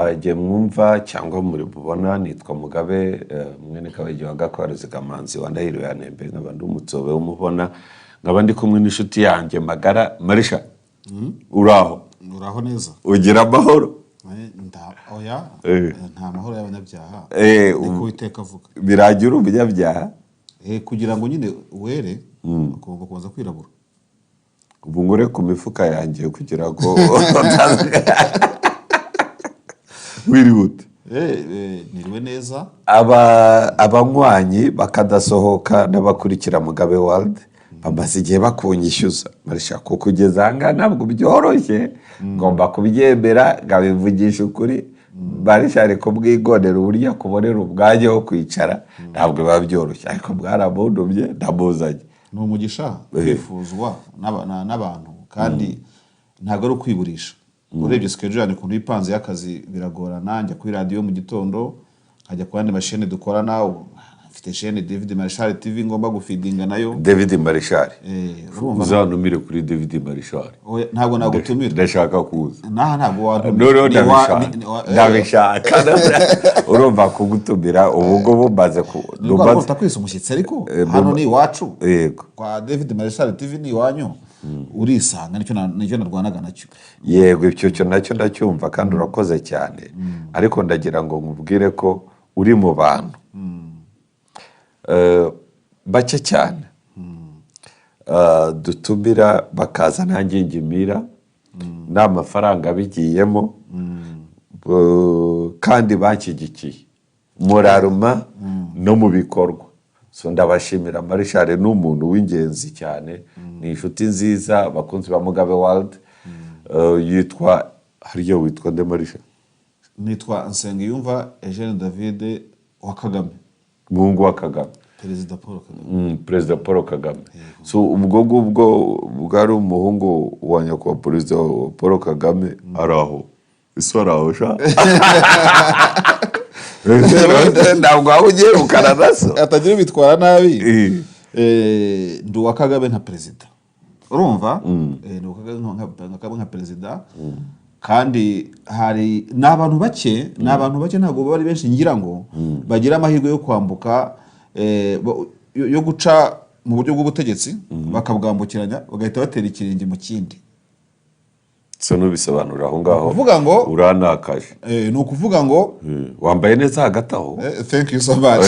Agiye mwumva cyangwa muri bubona nitwa Mugabe mwene Kabege wa Gakwaruzi Kamanzi wa Ndahiro ya Nembe nk'abandi umutsobe umubona nk'abandi kumwe n'inshuti yanjye magara Marisha. Uraho neza ugira amahoro oya nta mahoro y'abanyabyaha niko Uwiteka avuga biragira umunyabyaha kugira ngo nyine were ugomba kubanza kwirabura ubu ngure ku mifuka yanjye kugira ngo wiribute niriwe neza abanywanyi bakadasohoka n'abakurikira Mugabe World bamaze igihe bakunyishyuza Marisha ko kugeza anga ntabwo byoroshye ngomba kubyemera ngabivugisha ukuri Marisha ariko bwigondera uburyo kubonera ubwaje wo kwicara ntabwo biba byoroshye ariko bwarabundumye ndamuzanye ni umugisha kwifuzwa n'abantu kandi ntabwo ari ukwiburisha urebye schedule ni kuntu ipanze y'akazi biragorana njya kuri radio mu gitondo nkajya ku yandi mashine dukorana mfite chaîne David Marshall TV ngomba gufidinga nayo David Marshall uzanumire kuri David Marshall ntabwo nagutumira ndashaka kuza ntabwo wantumira ndabishaka urumva kugutumira ubwo bumaze ku numva kwisa umushyitsi ariko hano ni iwacu yego kwa David Marshall TV ni iwanyu urisanga nicyo narwanaga nacyo yego icyo nacyo ndacyumva kandi urakoze cyane ariko ndagira ngo nkubwire ko uri mu bantu bake cyane dutumira bakaza nanjye ngimira n'amafaranga bigiyemo kandi banshyigikiye muraruma no mu bikorwa so ndabashimira Marishare n'umuntu w'ingenzi cyane ni inshuti nziza bakunzi ba Mugabe World yitwa hariyo witwa nde Marisha nitwa Nsengiyumva Eugene David wa Kagame Mungu wa Kagame Perezida Paul Kagame so ubwo bwari umuhungu wa nyakubahwa Perezida Paul Kagame araho isora sha ntabwo ugiye ukaranaso atagira bitwara nabi ndi wa Kagame nka perezida urumva ndi wa Kagame nka perezida kandi hari n'abantu bake ntabwo bari benshi ngira ngo bagira amahirwe yo kwambuka yo guca mu buryo bw'ubutegetsi bakabwambukiranya bagahita batera ikirenge mu kindi so nubisobanura aho ngaho uvuga ngo uranakaje ni ukuvuga ngo wambaye neza hagati aho thank you so much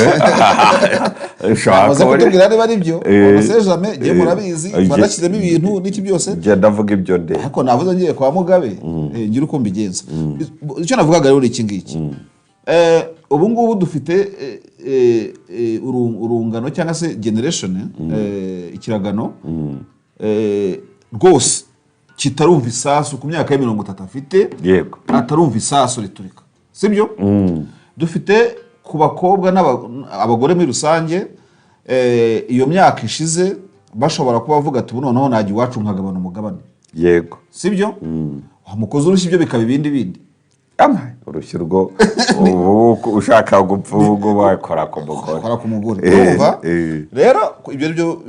maze kutubwira niba ari byo wabase jamais ngiye murabizi banashyizemo ibintu n'iki byose njye ndavuga ibyo nde ariko navuze ngiye kwa Mugabe ngira uko mbigenza icyo navugaga rero iki ngiki ubu ngubu dufite urungano cyangwa se generation ikiragano rwose kitarumva isasu ku myaka ya 30 afite yego atarumva isasu riturika sibyo dufite ku bakobwa n'abagore muri rusange iyo myaka ishize bashobora kuba bavuga ati noneho najya iwacu nkagabana umugabane yego sibyo wamukoze urushyi ibyo bikaba ibindi urushyirwo ushaka gupfa ubwo bakora ku mugore urumva rero ibyo byo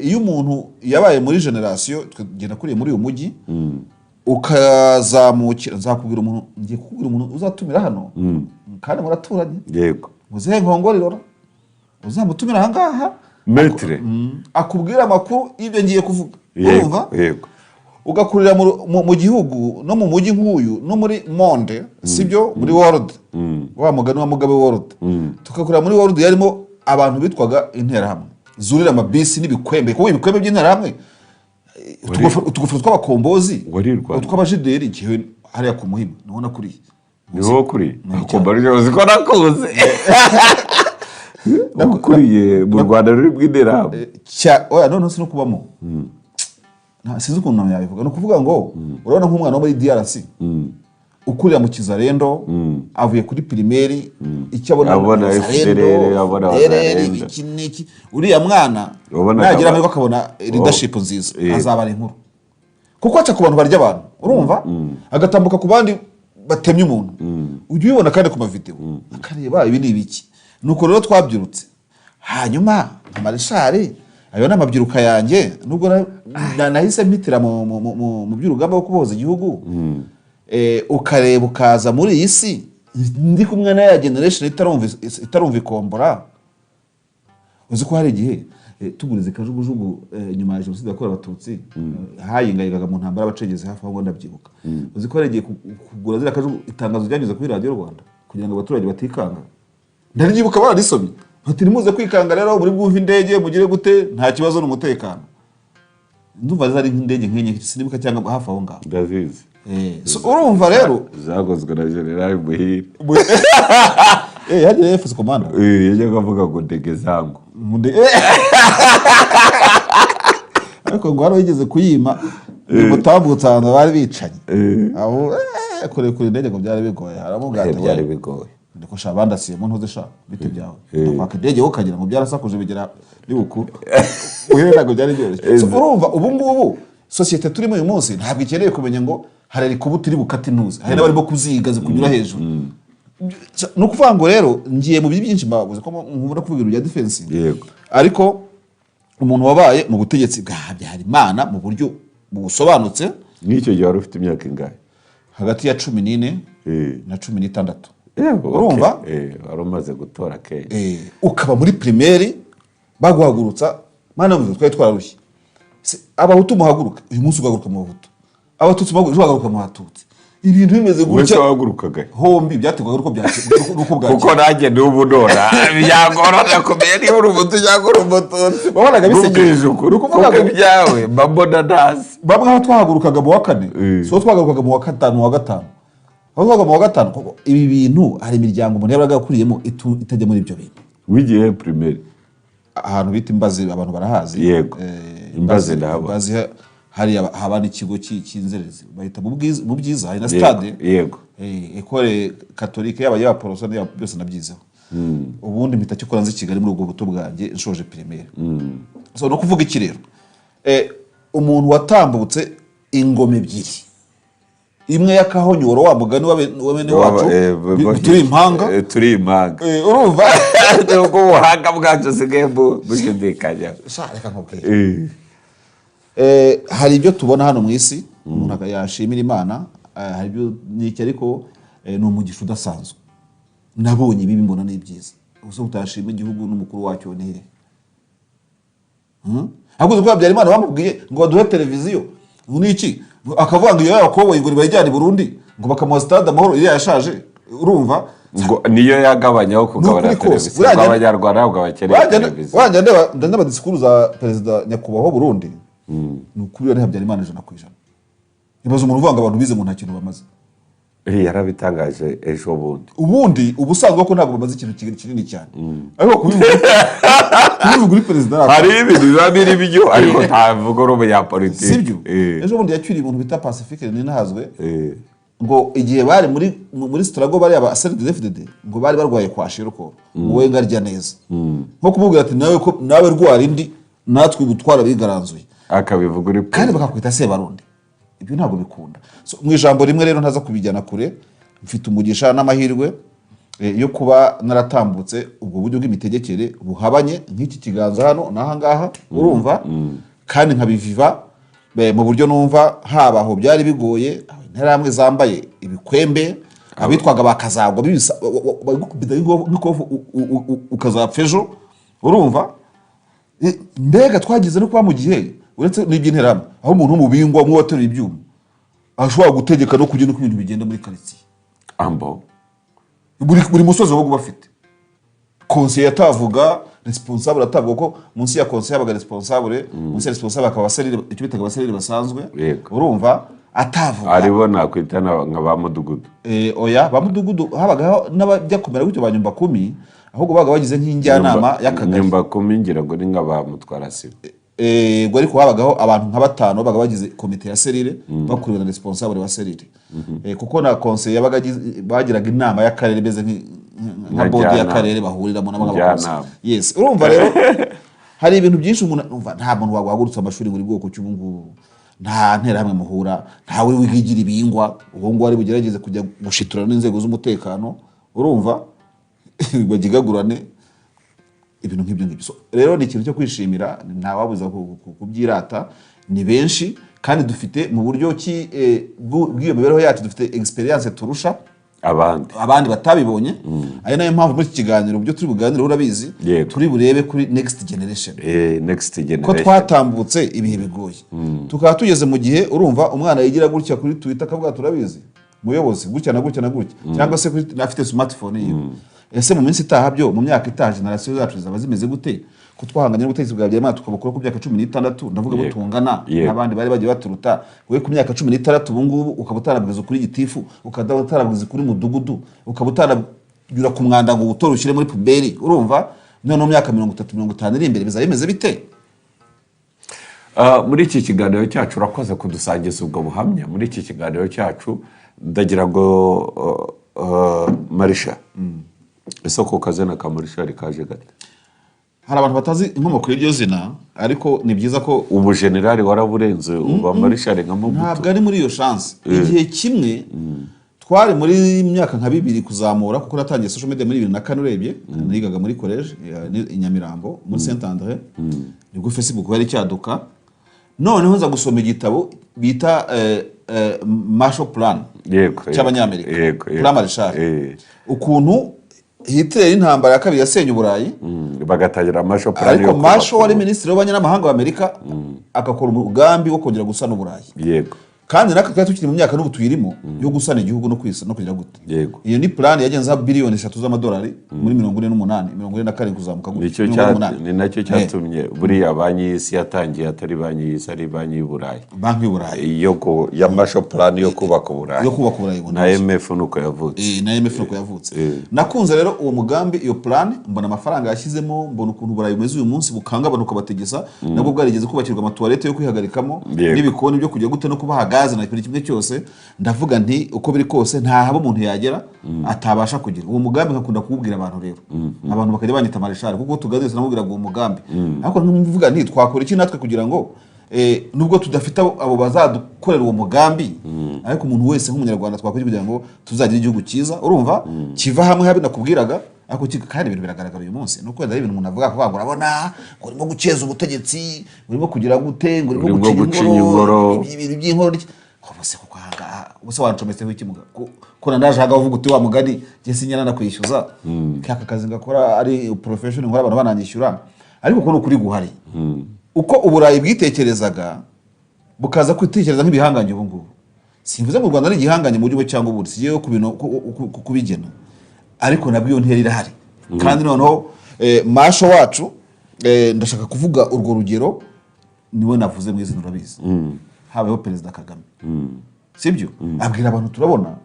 iyo umuntu yabaye muri generation tugenda kuri muri uyu mujyi ukazamukira nzakubwira umuntu uzatumira hano kandi muraturanye yego muzehe nkongorero uzamutumira aha ngaha metre akubwira amakuru y'ibyo ngiye kuvuga urumva yego ugakurira mu gihugu no mu mujyi nk'uyu no muri monde sibyo muri world wa mugani wa Mugabe World tukakurira muri world yarimo abantu bitwaga interahamwe zurira amabisi n'ibikwembe kuko ibikwembe by'interahamwe utugufura tw'abakombozi utw'abajideri igihe hariya ku Muhima nabona kuri niho kuri akombozi ko nakuze nakuriye mu Rwanda ruri bw'interahamwe oya none no kubamo sinzi ukuntu namwe yabivuga no kuvuga ngo urabona nk'umwana wo muri DRC ukurira mu Kizarendo avuye kuri primaire icyo abona iki uriya mwana nagira amwe bakabona leadership nziza azaba ari inkuru kuko aca ku bantu barya abantu urumva agatambuka ku bandi batemye umuntu ujye ubibona kandi ku mavideo akareba ibi ni ibiki nuko rero twabyirutse hanyuma Marshall ayo namabyiruka yanjye nubwo nahise mpitira mu by'urugamba rwo kuboza igihugu ukareba ukaza muri iyi si ndi kumwe na ya generation itarumva ikombora. Uzi ko hari igihe tugurize kajugujugu nyuma ya jenoside yakorewe abatutsi hayingayigaga mu ntambara abacengezi hafi aho ndabyibuka. Uzi ko hari igihe kugura zira kajugu itangazo ryanyuze kuri Radio Rwanda kugira ngo abaturage batikanga. Ndaryibuka barisomye bati nimuze kwikanga rero muri bwumva indege mugire gute nta kibazo n'umutekano. Ndumva zari indege nkenye sinibuka cyangwa hafi aho ngaho ndazizi. So urumva rero zagozwe na General Muhire yaje yefuse komanda yaje kuvuga ngo ndege zangu ariko ngo haro yigeze kuyima mutambutse ahantu bari bicanye aho kure indege ngo byari bigoye haramubwata byari bigoye ndiko shabandasiye mu ntuze sha bite byawe ndafaka indege wo kagira ngo byarasakuje bigera bibuku uhera ngo byari byoroshye. So urumva ubu ngubu societe turimo uyu munsi ntabwo ikeneye kumenya ngo harari kubutiri bukati ntuze hari n'abarimo kuziga zikunyura hejuru. No kuvuga ngo rero ngiye mu byinshi mbabuze ko nkubura kuvuga ibya defense yego, ariko umuntu wabaye mu butegetsi bwa Habyarimana mu buryo busobanutse n'icyo gihe wari ufite imyaka ingahe? hagati ya 14 na 16. urumva wari umaze gutora ke ukaba muri primaire baguhagurutsa mana mu twari twararushye abahutu muhaguruka uyu munsi ugaguruka mu bahutu abatutsi baguruka mu batutsi ibintu bimeze gutya wagurukaga hombi byategwaga uko uko bwa kuko nanjye n'ubu nora byagorana kumenya niba uri umutu cyangwa uri umututsi wabonaga bisekeje ukuri kuvuga byawe mbona ndazi bamwe aho twahagurukaga mu wa 4 so twagarukaga mu wa 5 mu wa 5 aho twaga mu wa 5 kuko ibi bintu hari imiryango umuntu yabaga akuriyemo itajya muri ibyo bintu. Wigiye primaire ahantu bita Imbazi abantu barahazi yego Imbazi ndahaba Imbazi hari habana ikigo cy'inzerezi bahita mu byiza hari na stade yego école catholique y'aba Poroso byose nabyizeho. Ubundi mpita cyo koranze Kigali muri ubwo buto bwanjye nshoje primaire. So no kuvuga iki rero umuntu watambutse ingome ebyiri imwe yakahonyoro wa mugani wabene wacu turi impanga urumva uko buhanga bwacu sigaye bushidikanya reka nkubwire hari ibyo tubona hano mu isi umuntu yashimira Imana hari ibyo n'iki ariko ni umugisha udasanzwe nabonye ibi mbona n'ibyiza uzo utashima igihugu n'umukuru wacyo ni he aguze ko Habyarimana bamubwiye ngo baduhe televiziyo n'iki akavuga ngo iyo yakoboye ngo bajyane Burundi ngo bakamuha stade Amahoro iriya yashaje urumva ngo niyo yagabanyaho kugabana televiziyo abanyarwanda ntabwo bakeneye televiziyo wajya ndeba disikuru za perezida nyakubahwa Burundi nukuri ari Habyarimana 100%. Ibaza umuntu uvuga ngo abantu bize mu nta kintu bamaze yarabitangaje ejo ubundi ubusanzwe ko ntabwo bamaze ikintu kinini cyane ariko kubivuga kuri perezida hari ibintu biba biri byo ariko ntavuga uri ya politiki sibyo. Ejo bundi yacyuriye umuntu bita Pacifique ninahazwe ngo igihe bari muri struggle bari aba CNDD-FDD ngo bari barwaye kwashira uko wowe ngarya neza nko kumubwira ati nawe rwara indi natwe ubutwara bigaranzuye akabivuga uri kandi bakakwita se barundi ibyo ntabwo bikunda. So mu ijambo rimwe rero ntaza kubijyana kure mfite umugisha n'amahirwe yo kuba naratambutse ubwo buryo bw'imitegekere buhabanye nk'iki kiganza hano naha ngaha urumva kandi nkabiviva mu buryo numva haba aho byari bigoye interamwe zambaye ibikwembe abitwaga bakazagwa bibisa ukazapfejo urumva mbega twagize no kuba mu gihe uretse n'iby'interamwe aho umuntu w'umubingwa umwe wateruye ibyuma ashobora gutegeka no kugenda uko ibintu bigenda muri quartier ambo buri musozi wo bafite conseiller atavuga responsable atavuga ko munsi ya conseiller abaga responsable munsi ya responsable akaba serire icyo bitaga abaserire basanzwe urumva atavuga aribo nakwitana nka ba mudugudu oya ba mudugudu habagaho n'abajya kumera gutyo banyumba 10 ahubwo baga bagize nk'injyanama y'akagari nyumba 10 ngira ngo ni nk'aba mutwara sibo ngo ariko habagaho abantu nka 5 baga bagize komite ya serire bakuriwe na responsable wa serire kuko na conseiller yabaga bagiraga inama y'akarere beze nka bodi y'akarere bahuriramo n'abagabo. Yes urumva rero hari ibintu byinshi umuntu umva nta muntu wagwagurutse amashuri muri bwoko cy'ubungu nta ntera hamwe muhura ntawe wigigira ibingwa uwo ngo ari bugerageze kujya gushiturana n'inzego z'umutekano urumva bagigagurane ibintu nk'ibyo ngibyo. Rero ni ikintu cyo kwishimira nta wabuza kubyirata ni benshi kandi dufite mu buryo ki bw'iyo mibereho yacu dufite experience turusha abandi batabibonye. ari nayo mpamvu muri iki kiganiro byo turi buganire urabizi turi burebe kuri next generation ko twatambutse ibihe bigoye tukaba tugeze mu gihe urumva umwana yigira gutya kuri Twitter akavuga turabizi muyobozi gutya na gutya na gutya cyangwa se afite smartphone yiwe. Ese mu minsi itaha byo mu myaka itaha generation zacu zaba zimeze gute ko twahanganye n'ubutegetsi bwa Habyarimana tukabukora ku myaka 16 ndavuga bo tungana n'abandi bari bagiye baturuta we ku myaka 16 ubu ngubu ukaba utarabwiza kuri gitifu ukaba utarabwiza kuri mudugudu ukaba utarabwira ku mwanda ngo utore ushyire muri puberi urumva none mu myaka 30-50 iri imbere bizaba bimeze bite? Muri iki kiganiro cyacu urakoze kudusangiza ubwo buhamya. Muri iki kiganiro cyacu ndagira ngo Marisha isoko kazena ka Marisha rikaje gate. Hari abantu batazi inkomoko y'iryo zina ariko ni byiza ko ubu generali waraburenze uba Marisha nka Mobutu. Ntabwo ari muri iyo chance. Igihe kimwe twari muri myaka nka 2 kuzamura kuko natangiye social media muri 2004 urebye nigaga muri college i Nyamirambo muri Saint André nibwo Facebook yari cyaduka. Noneho nza gusoma igitabo bita Marshall Plan cy'Abanyamerika Plan Marshall ukuntu Hitler intambara ya kabiri yasenye Uburayi bagatangira Marshall Plan ariko Marshall wari ministre w'abanyamahanga w'Amerika akakora umugambi wo kongera gusana Uburayi kandi nakatwa tukiri mu myaka n'ubu tuyirimo yo gusana igihugu no kwisa no kugira gute. Iyo ni plan yagenza billion 3 z'amadolari muri 48 kuzamuka gute. Ni nacyo cyatumye buriya banki y'isi yatangiye atari banki y'isi ari banki y'Uburayi. Banki y'Uburayi iyo ya Marshall Plan yo kubaka Uburayi. Na IMF nuko yavutse. Na IMF nuko yavutse. Nakunze rero uwo mugambi iyo plan mbona amafaranga yashyizemo mbona ukuntu Uburayi bumeze uyu munsi bukanga abantu kabategesa nabwo bwarigeze kubakirwa amatoilette yo kwihagarikamo n'ibikoni byo kujya gute no kubaha gaze na kimwe cyose. Ndavuga nti uko biri kose nta haba umuntu yagera atabasha kugira uwo mugambi nkakunda kubwira abantu rero abantu bakajya banyita Marshall kuko tugaze namubwira ngo uwo mugambi ariko ntumvuga nti twakora iki natwe kugira ngo nubwo tudafite abo bazadukorera uwo mugambi ariko umuntu wese nk'umunyarwanda twakora kugira ngo tuzagira igihugu cyiza urumva kiva hamwe habe nakubwiraga ariko kandi ibintu biragaragara uyu munsi nuko ari ibintu umuntu avuga ko urabona ngo urimo guceza ubutegetsi urimo kugira gute ngo urimo gucinya inkoro ibintu by'inkoro ubuse kuko hanga ubuse wancometse w'ikimuga ko nandaje haga uvuga uti wa mugani je sinyana nakwishyuza kaka kazi ngakora ari professional nkora abantu bananyishyura ariko ko nukuri guhari uko Uburayi bwitekerezaga bukaza kwitekereza nk'ibihanganye ubu ngubu simvuze mu Rwanda ari igihanganye mu buryo cyangwa ubundi sigiye kubigena ariko nabyo ntera irahari kandi noneho Marshall wacu ndashaka kuvuga urwo rugero niwe navuze mu izina urabizi habayeho Perezida Kagame sibyo abwira abantu turabona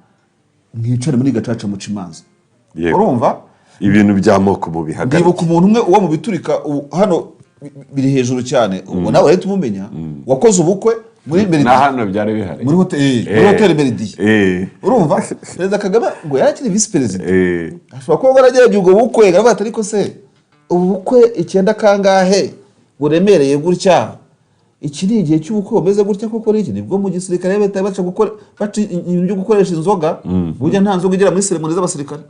mwicare muri gacaca mu cimanza urumva ibintu by'amoko mu bihagari ndibuka umuntu umwe uwo mu biturika hano biri hejuru cyane ubwo nawe rero tumumenya wakoze ubukwe muri Meridian na hano byari bihari muri hotel Meridian urumva Perezida Kagame ngo yarakiri vice president ashobora kuba baragerageje ubwo bukwe aravuga ariko se ubukwe icyenda kangahe buremereye gutya iki ni igihe cy'ubukwe bumeze gutya koko iki nibwo mu gisirikare beta baca gukora baca ibintu byo gukoresha inzoga burya nta nzoga igera muri ceremony z'abasirikare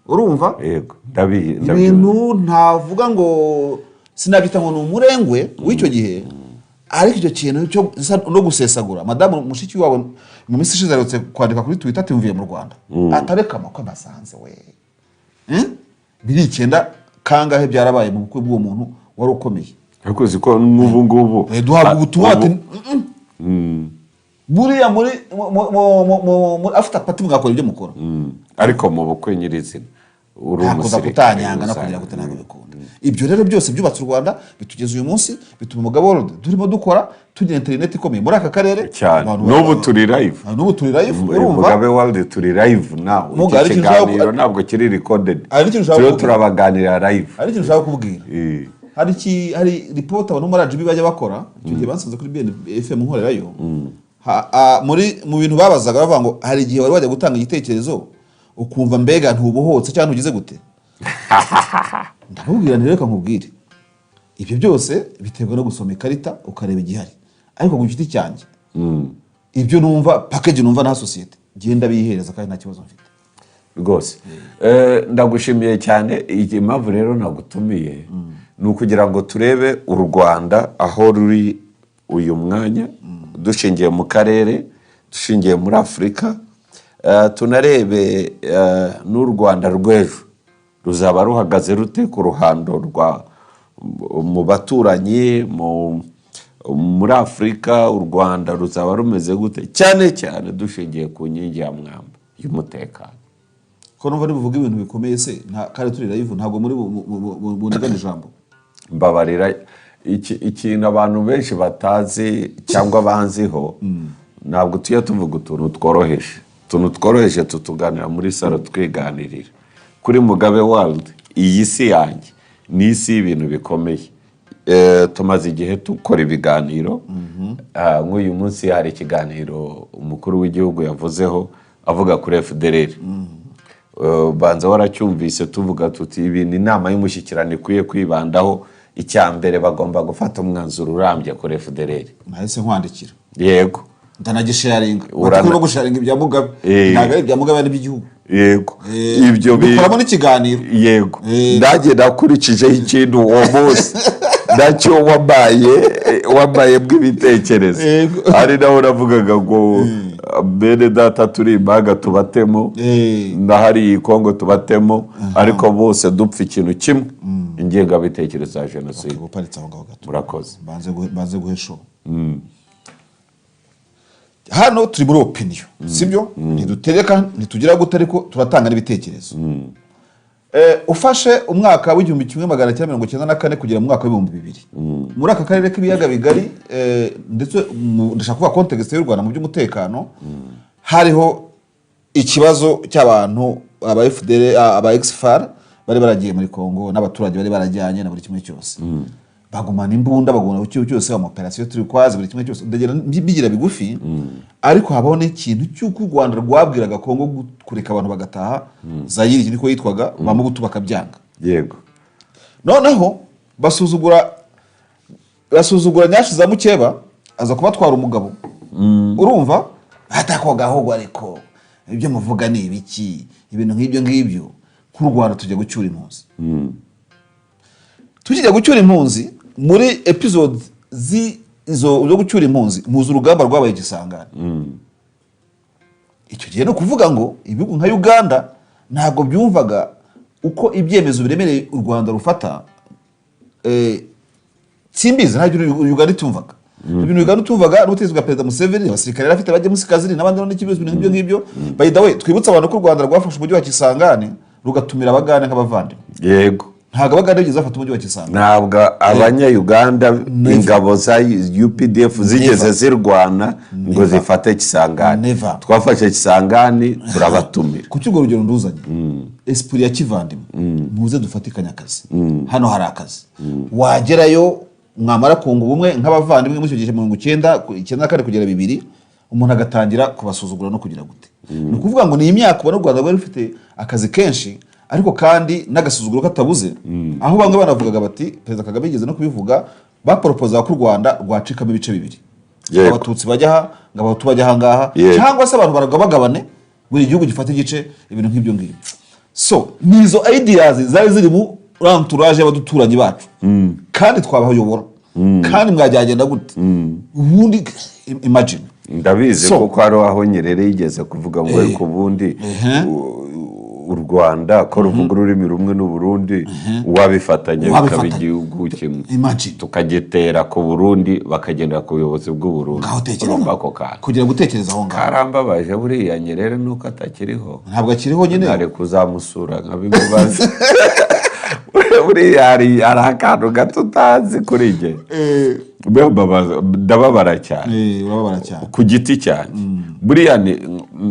urumva ibintu ntavuga ngo sinabita ngo n'umurengwe w'icyo gihe ariko icyo kintu cyo no gusesagura madamu mushiki wabo mu minsi ishize arutse kwandika kuri Twitter ati mvuye mu Rwanda atareka amakwe basanze we biri 9 kangahe byarabaye mu bukwe bw'uwo muntu wari ukomeye ariko ziko n'ubu ngubu duhabwa ubutumwa ati buriya muri after party mwakora ibyo mukora ariko mu bukwe nyirizina urumusire kutanyanga no kugira gutananga bikunda ibyo rero byose byubatse u Rwanda bitugeze uyu munsi bituma umugabo world durimo dukora tugira internet ikomeye muri aka karere n'ubu turi live urumva Mugabe world turi live now ikiganiro ntabwo kiri recorded turabaganira live ari kintu ushaka kubwira hari report abantu muri RGB bajya bakora icyo gihe bansanze kuri BFM nkorerayo mu bintu babazaga bavuga ngo hari igihe wari wajya gutanga igitekerezo ukumva mbega ntubuhotse cyangwa ugize gute ndabubwira ntireka nkubwire ibyo byose biterwa no gusoma ikarita ukareba igihari ariko ku giti cyanjye ibyo numva package numva na societe genda bihereza kandi nta kibazo mfite rwose ndagushimiye cyane impamvu rero nagutumiye ni ukugira ngo turebe u Rwanda aho ruri uyu mwanya dushingiye mu karere, dushingiye muri Afurika, tunarebe n'u Rwanda rw'ejo ruzaba ruhagaze rute ku ruhando mu baturanyi muri Afurika. U Rwanda ruzaba rumeze gute, cyane cyane dushingiye ku nkingi ya mwamba y'umutekano. ko numva nibuvuga ibintu bikomeye se kandi turi live ntabwo muri bunigana ijambo. Mbabarira, ikintu abantu benshi batazi cyangwa banziho, ntabwo tujya tuvuga utuntu tworoheje tutuganira muri salo twiganirira. Kuri Mugabe World, iyi si yanjye ni isi y'ibintu bikomeye. Tumaze igihe dukora ibiganiro, nk'uyu munsi hari ikiganiro umukuru w'igihugu yavuzeho avuga kuri FDLR. Banza waracyumvise tuvuga tuti ibintu inama y'umushyikirano ikwiye kwibandaho, icya mbere bagomba gufata umwanzuro urambye kuri FDLR. Nahise nkwandikira. Yego. Ndanagisharinga. Urabona gusharinga ibya Mugabe. Ntabwo ari ibya Mugabe ari by'igihugu. Yego. Ibyo bikoramo n'ikiganiro. Yego. Ndaje nakurikijeho ikintu uwo munsi. Nacyo wambaye bw'ibitekerezo. Ari naho navugaga ngo bene data turi imbaga tubatemo, ndahari Kongo tubatemo, ariko bose dupfa ikintu kimwe, ingengabitekerezo ya jenoside. Murakoze. Banze guhesho. Hano turi muri opinion, sibyo? Ntidutereka, ntitugira gute, ariko turatanga n'ibitekerezo. Ufashe umwaka w'igihumbi 1994 kugera mu mwaka w'ibihumbi 2000 muri aka karere k'ibiyaga bigari, ndetse ndashaka kuvuga context y'u Rwanda mu by'umutekano, hariho ikibazo cy'abantu aba FDL aba XFAR bari baragiye muri Kongo, n'abaturage bari barajyanye na buri kimwe cyose, bagumana imbunda, bagumana ucyo cyose, mu operation turi kwazi buri kimwe cyose, ndagera bigira bigufi. Ariko habaho n'ikintu cy'uko u Rwanda rwabwiraga Kongo kureka abantu bagataha, Zaire niko yitwaga, bamubutu bakabyanga. Yego. Noneho basuzugura Nyashiza Mukeba, aza kubatwara umugabo. Urumva atakogaho ariko ibyo muvuga ni ibiki, ibintu nk'ibyo nk'u Rwanda tujya gucyura impunzi. Tujya gucyura impunzi muri episode zo gucyura impunzi, muzi urugamba rwabaye Gisangane. Icyo gihe no kuvuga ngo ibihugu nka Uganda ntabwo byumvaga uko ibyemezo biremereye u Rwanda rufata. Simbizi ntabyo Uganda itumvaga. Ibintu Uganda itumvaga n'ubutegetsi bwa Perezida Museveni, abasirikare bafite bajya musikaziri n'abandi n'ikibazo ngibyo. By the way, twibutsa abantu ko u Rwanda rwafashe umujyi wa Kisangane rugatumira abagande nk'abavandimwe. Yego. Ntabwo abagande bigeze bafata umujyi wa Kisangane. Ntabwo abanya-Uganda ingabo za UPDF zigeze zirwana ngo zifate Kisangane. Twafashe Kisangane turabatumira. Kuki urwo rugero nduzanye? Esprit ya kivandimwe. Muze dufatikanya akazi. Hano hari akazi. Wagerayo mwamara kunga ubumwe nk'abavandimwe mu cyo gihe 1994 kugera 2000, umuntu agatangira kubasuzugura no kugira gute. Ni kuvuga ngo ni imyaka ubona u Rwanda rwari rufite akazi kenshi, ariko kandi n'agasuzuguro katabuze. Aho bamwe banavugaga bati, Perezida Kagame yigeze no kubivuga, baporopoza ko u Rwanda rwacikamo ibice bibiri. Abatutsi bajya ngo abahutu bajya ahangaha, cyangwa se abantu baragabagabane, buri gihugu gifata igice, ibintu nk'ibyo ngibyo. So nizo ideas zari ziri mu entourage y'abaduturanyi bacu, kandi twabayobora, kandi mwajyagenda gute. Ubundi imagine ndabizi kuko hari aho Nyerere yigeze kuvuga ngo ariko ubundi u Rwanda ko ruvuga ururimi rumwe n'u Burundi, wabifatanya bikaba igihugu kimwe, tukagitera ku Burundi bakagendera ku buyobozi bw'u Burundi. Kugira gutekereza aho ngaho karambabaje buriya Nyerere nuko atakiriho. Ntabwo akiriho nyine, ari kuzamusura nkabimubaza. Buriya hari akantu gato utazi kuri jye. Ndababara cyane ku giti cyane. Buriya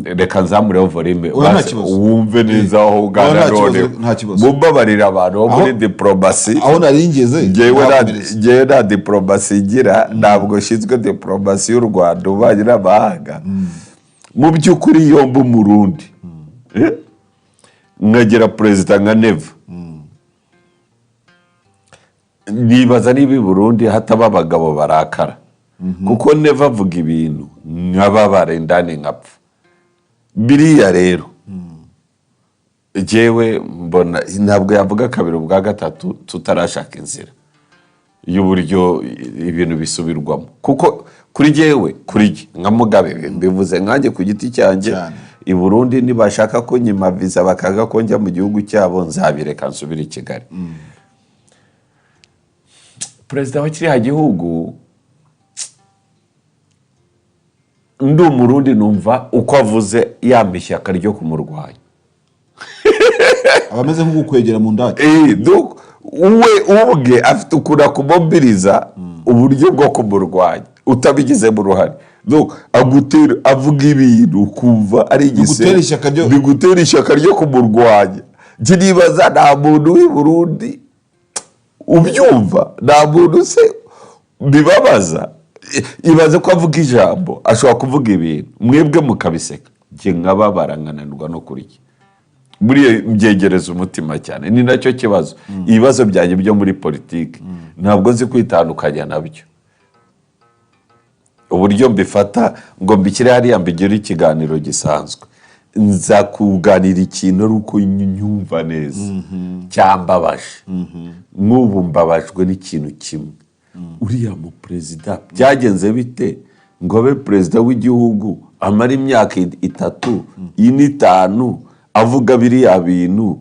reka nzamureho volume wumve neza aho ugana none. Mumbabarira abantu bo muri diplomasi, aho naringeze ngewe nta diplomasi igira, ntabwo nshinzwe diplomasi y'u Rwanda ubanye n'amahanga. Mu by'ukuri yombi Umurundi nkagera perezida nka Neva, nibaza niba i Burundi hataba abagabo barakara, kuko Neva avuga ibintu nkababare ndani nkapfa. Biriya rero jewe mbona ntabwo yavuga kabiri ubwa gatatu tutarashaka inzira y'uburyo ibintu bisubirwamo, kuko kuri jewe nka Mugabe mbivuze nkanjye ku giti cyanjye i Burundi nibashaka ko nyima visa bakaga ko njya mu gihugu cyabo nzabireka nsubira i Kigali. Perezida wa kiriya gihugu ndi umurundi numva uko avuze yambishyaka ryo kumurwanya. Abameze nko gukwegera mu ndake. Uwe ubwe afite ukura kumobiliza uburyo bwo kumurwanya utabigizemo uruhare. Agutera avuga ibintu kuva ari bigutera ishyaka ryo kumurwanya. Nibaza nta muntu w'i Burundi ubyumva, nta muntu se bibabaza. Ibaze ko avuga ijambo ashobora kuvuga ibintu mwebwe mukabiseka, nge nkababara nkananirwa no kurya. Muri mbyegereza umutima cyane, ni nacyo kibazo. Ibibazo byanjye byo muri politiki ntabwo nzi kwitandukanya nabyo. Uburyo mbifata ngo mbikire hariya mbigire ikiganiro gisanzwe, nza kuganira ikintu ari uko nyumva neza cyambabaje. Nk'ubu mbabajwe n'ikintu kimwe, uriya mu perezida byagenze bite ngo abe perezida w'igihugu amara imyaka 3 5 avuga biriya bintu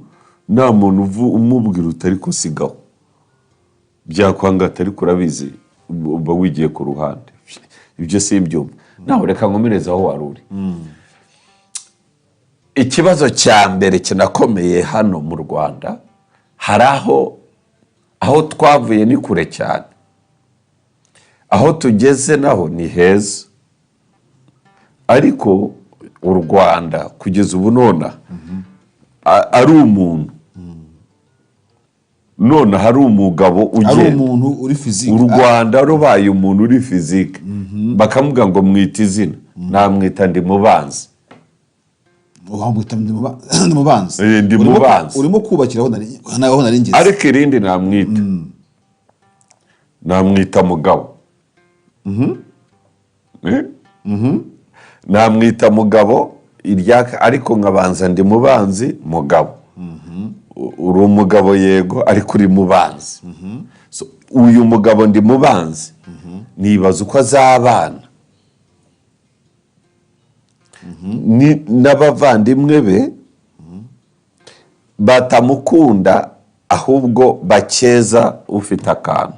nta muntu umubwira utari ko sigaho byakwanga atari kurabizi uba wigiye ku ruhande. Ibyo si ibyumva nawe reka nkomereza aho wari uri. Ikibazo cya mbere kinakomeye hano mu Rwanda, hari aho twavuye ni kure cyane, aho tugeze naho ni heza, ariko u Rwanda kugeza ubu nona ari umuntu none hari umugabo ugenda, ari umuntu uri fizike. U Rwanda rubaye umuntu uri fizike, bakamuga ngo mwita izina, namwita ndi mubanzi. Wamwita ndi mubanzi. Ndi mubanzi. Urimo kubakira aho nari ngeze. Ariko irindi namwita mugabo. Namwita mugabo iryaka, ariko nkabanza ndi mubanzi mugabo. Uri umugabo yego ariko uri mubanzi. So uyu mugabo ndi mubanzi nibaza uko azabana n'abavandimwe be batamukunda, ahubwo bakeza ufite akantu.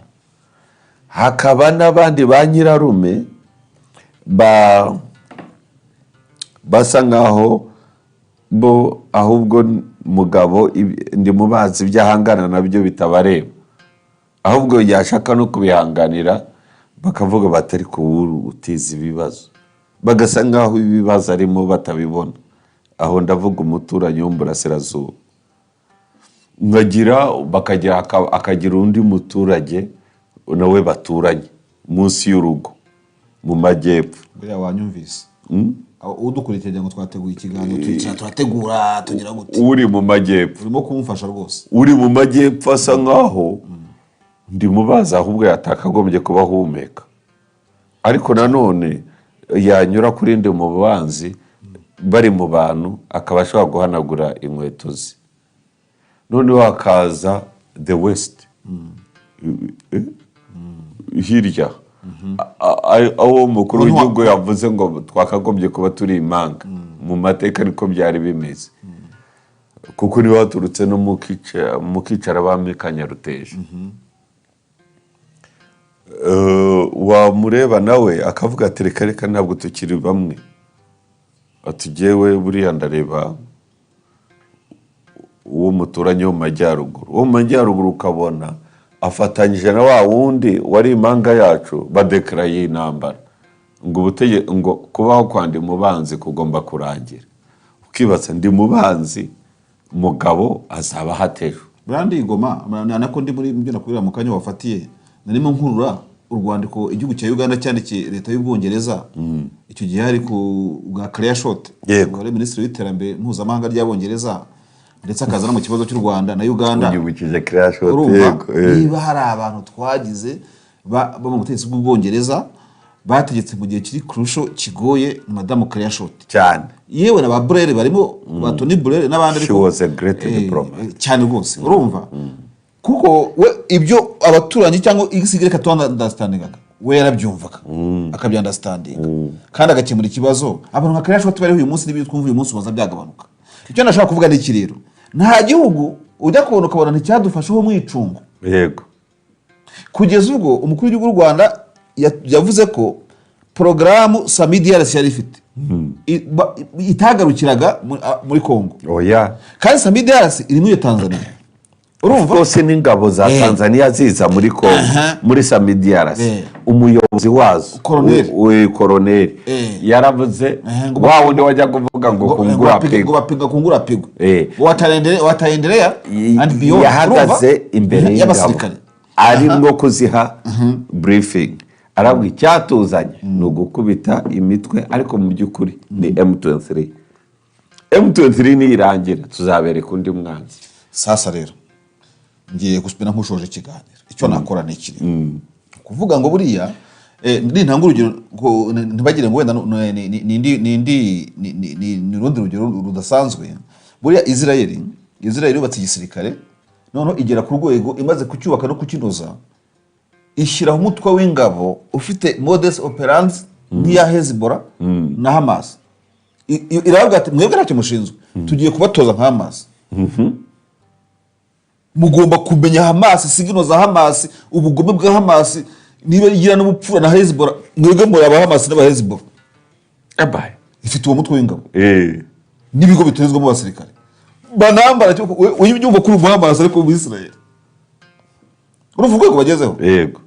Hakaba n'abandi ba nyirarume basa nkaho bo ahubwo mugabo ndi mubazi byahangana nabyo bitabareba, ahubwo yashaka no kubihanganira bakavuga batari kubura utiza ibibazo, bagasa nkaho ibibazo arimo batabibona. Aho ndavuga umuturanyi w'Umburasirazuba akagira undi muturage nawe baturanye munsi y'urugo mu majyepfo. Buriya wanyumvise udukurikije ngo twateguye ikiganiro turategura tugira gute. Uri mu majyepfo urimo kumufasha rwose. Uri mu majyepfo asa nkaho ndi mubaza, ahubwo yatakagombye kuba humeka, ariko nanone yanyura kuri ndi mubanzi bari mu bantu akaba ashobora guhanagura inkweto ze. Noneho hakaza the west hirya, aho umukuru w'igihugu yavuze ngo twakagombye kuba turi impanga. Mu mateka ariko byari bimeze, kuko niho haturutse no mukicara abami Kanyaruteje. Wamureba nawe akavuga ati reka ntabwo tukiri bamwe, atugewe buriya ndareba uwo muturanye wo mu majyaruguru, ukabona afatanyije na wa wundi wari impanga yacu badekaraye intambara ngo kubaho kwa ndi mubanzi kugomba kurangira. Ukibaza ndi mubanzi mugabo azaba hatejo. Brandi Igoma nako ndi muri mbyo nakurira mu kanya wafatiye, narimo nkurura urwandiko igihugu cya Uganda cyandikiye leta y'Ubwongereza. Icyo gihe hari ku bwa Claire Shot, wari minisitiri w'iterambere mpuzamahanga ry'Abongereza, ndetse akazana mu kibazo cy'u Rwanda na Uganda. Unyibukije Claire Shot, niba hari abantu twagize ba mu butegetsi bw'Ubwongereza bategetse mu gihe kiri kurusho kigoye Madame Claire Shot cyane, yewe na ba Blair barimo ba Tony Blair n'abandi, ariko she was a great diplomat cyane rwose. Urumva kuko we ibyo abaturanyi cyangwa igisigire ka to understanding we yarabyumvaga akabyandastandinga kandi agakemura ikibazo abantu nka Crash bari uyu munsi n'ibyo twumva uyu munsi baza byagabanuka. Icyo nashaka kuvuga ni iki rero, nta gihugu ujya kubona ukabona nticyadufasheho mu icungo. Yego. Kugeza ubwo umukuru w'igihugu w'u Rwanda yavuze ko porogaramu Samidiarasi yari ifite itagarukiraga muri Kongo. Oya. Kandi Samidiarasi iri muri Tanzania. Urumva kose n'ingabo za Tanzania ziza muri Kongo muri Samidiarasi. Umuyobozi wazo koroneri yaravuze wa wundi wajya kuvuga ngo kungura pigwa wataendelea and beyond yahagaze imbere y'abasirikare arimo kuziha briefing arabwi cyatuzanye no gukubita imitwe ariko mu byukuri ni M23 ni irangira tuzabereka undi mwanzi. Sasa rero ngiye guspina nkushoje ikiganiro icyo nakora ni kiri kuvuga ngo buriya ntanga urugero ntibagire ngo wenda ni rundi rugero rudasanzwe. Buriya Israel yubatse igisirikare noneho igera ku rwego imaze kucyubaka no kukinoza ishyiraho umutwe w'ingabo ufite modus operandi nk'iya Hezbollah na Hamas. Iravuga ati mwebwe ntacyo mushinzwe tugiye kubatoza nka Hamas. Mugomba kumenya Hamas, sigino za Hamas, ubugome bwa Hamas, niba igira n'ubupfura na Hezbollah, mwebwe muraba Hamas n'aba Hezbollah. Abaye ifite uwo mutwe w'ingabo n'ibigo bitezwe mu basirikare banambara cyo uyibyumva kuri Hamas ariko mu Israel. Uruvuga ko bagezeho. Yego.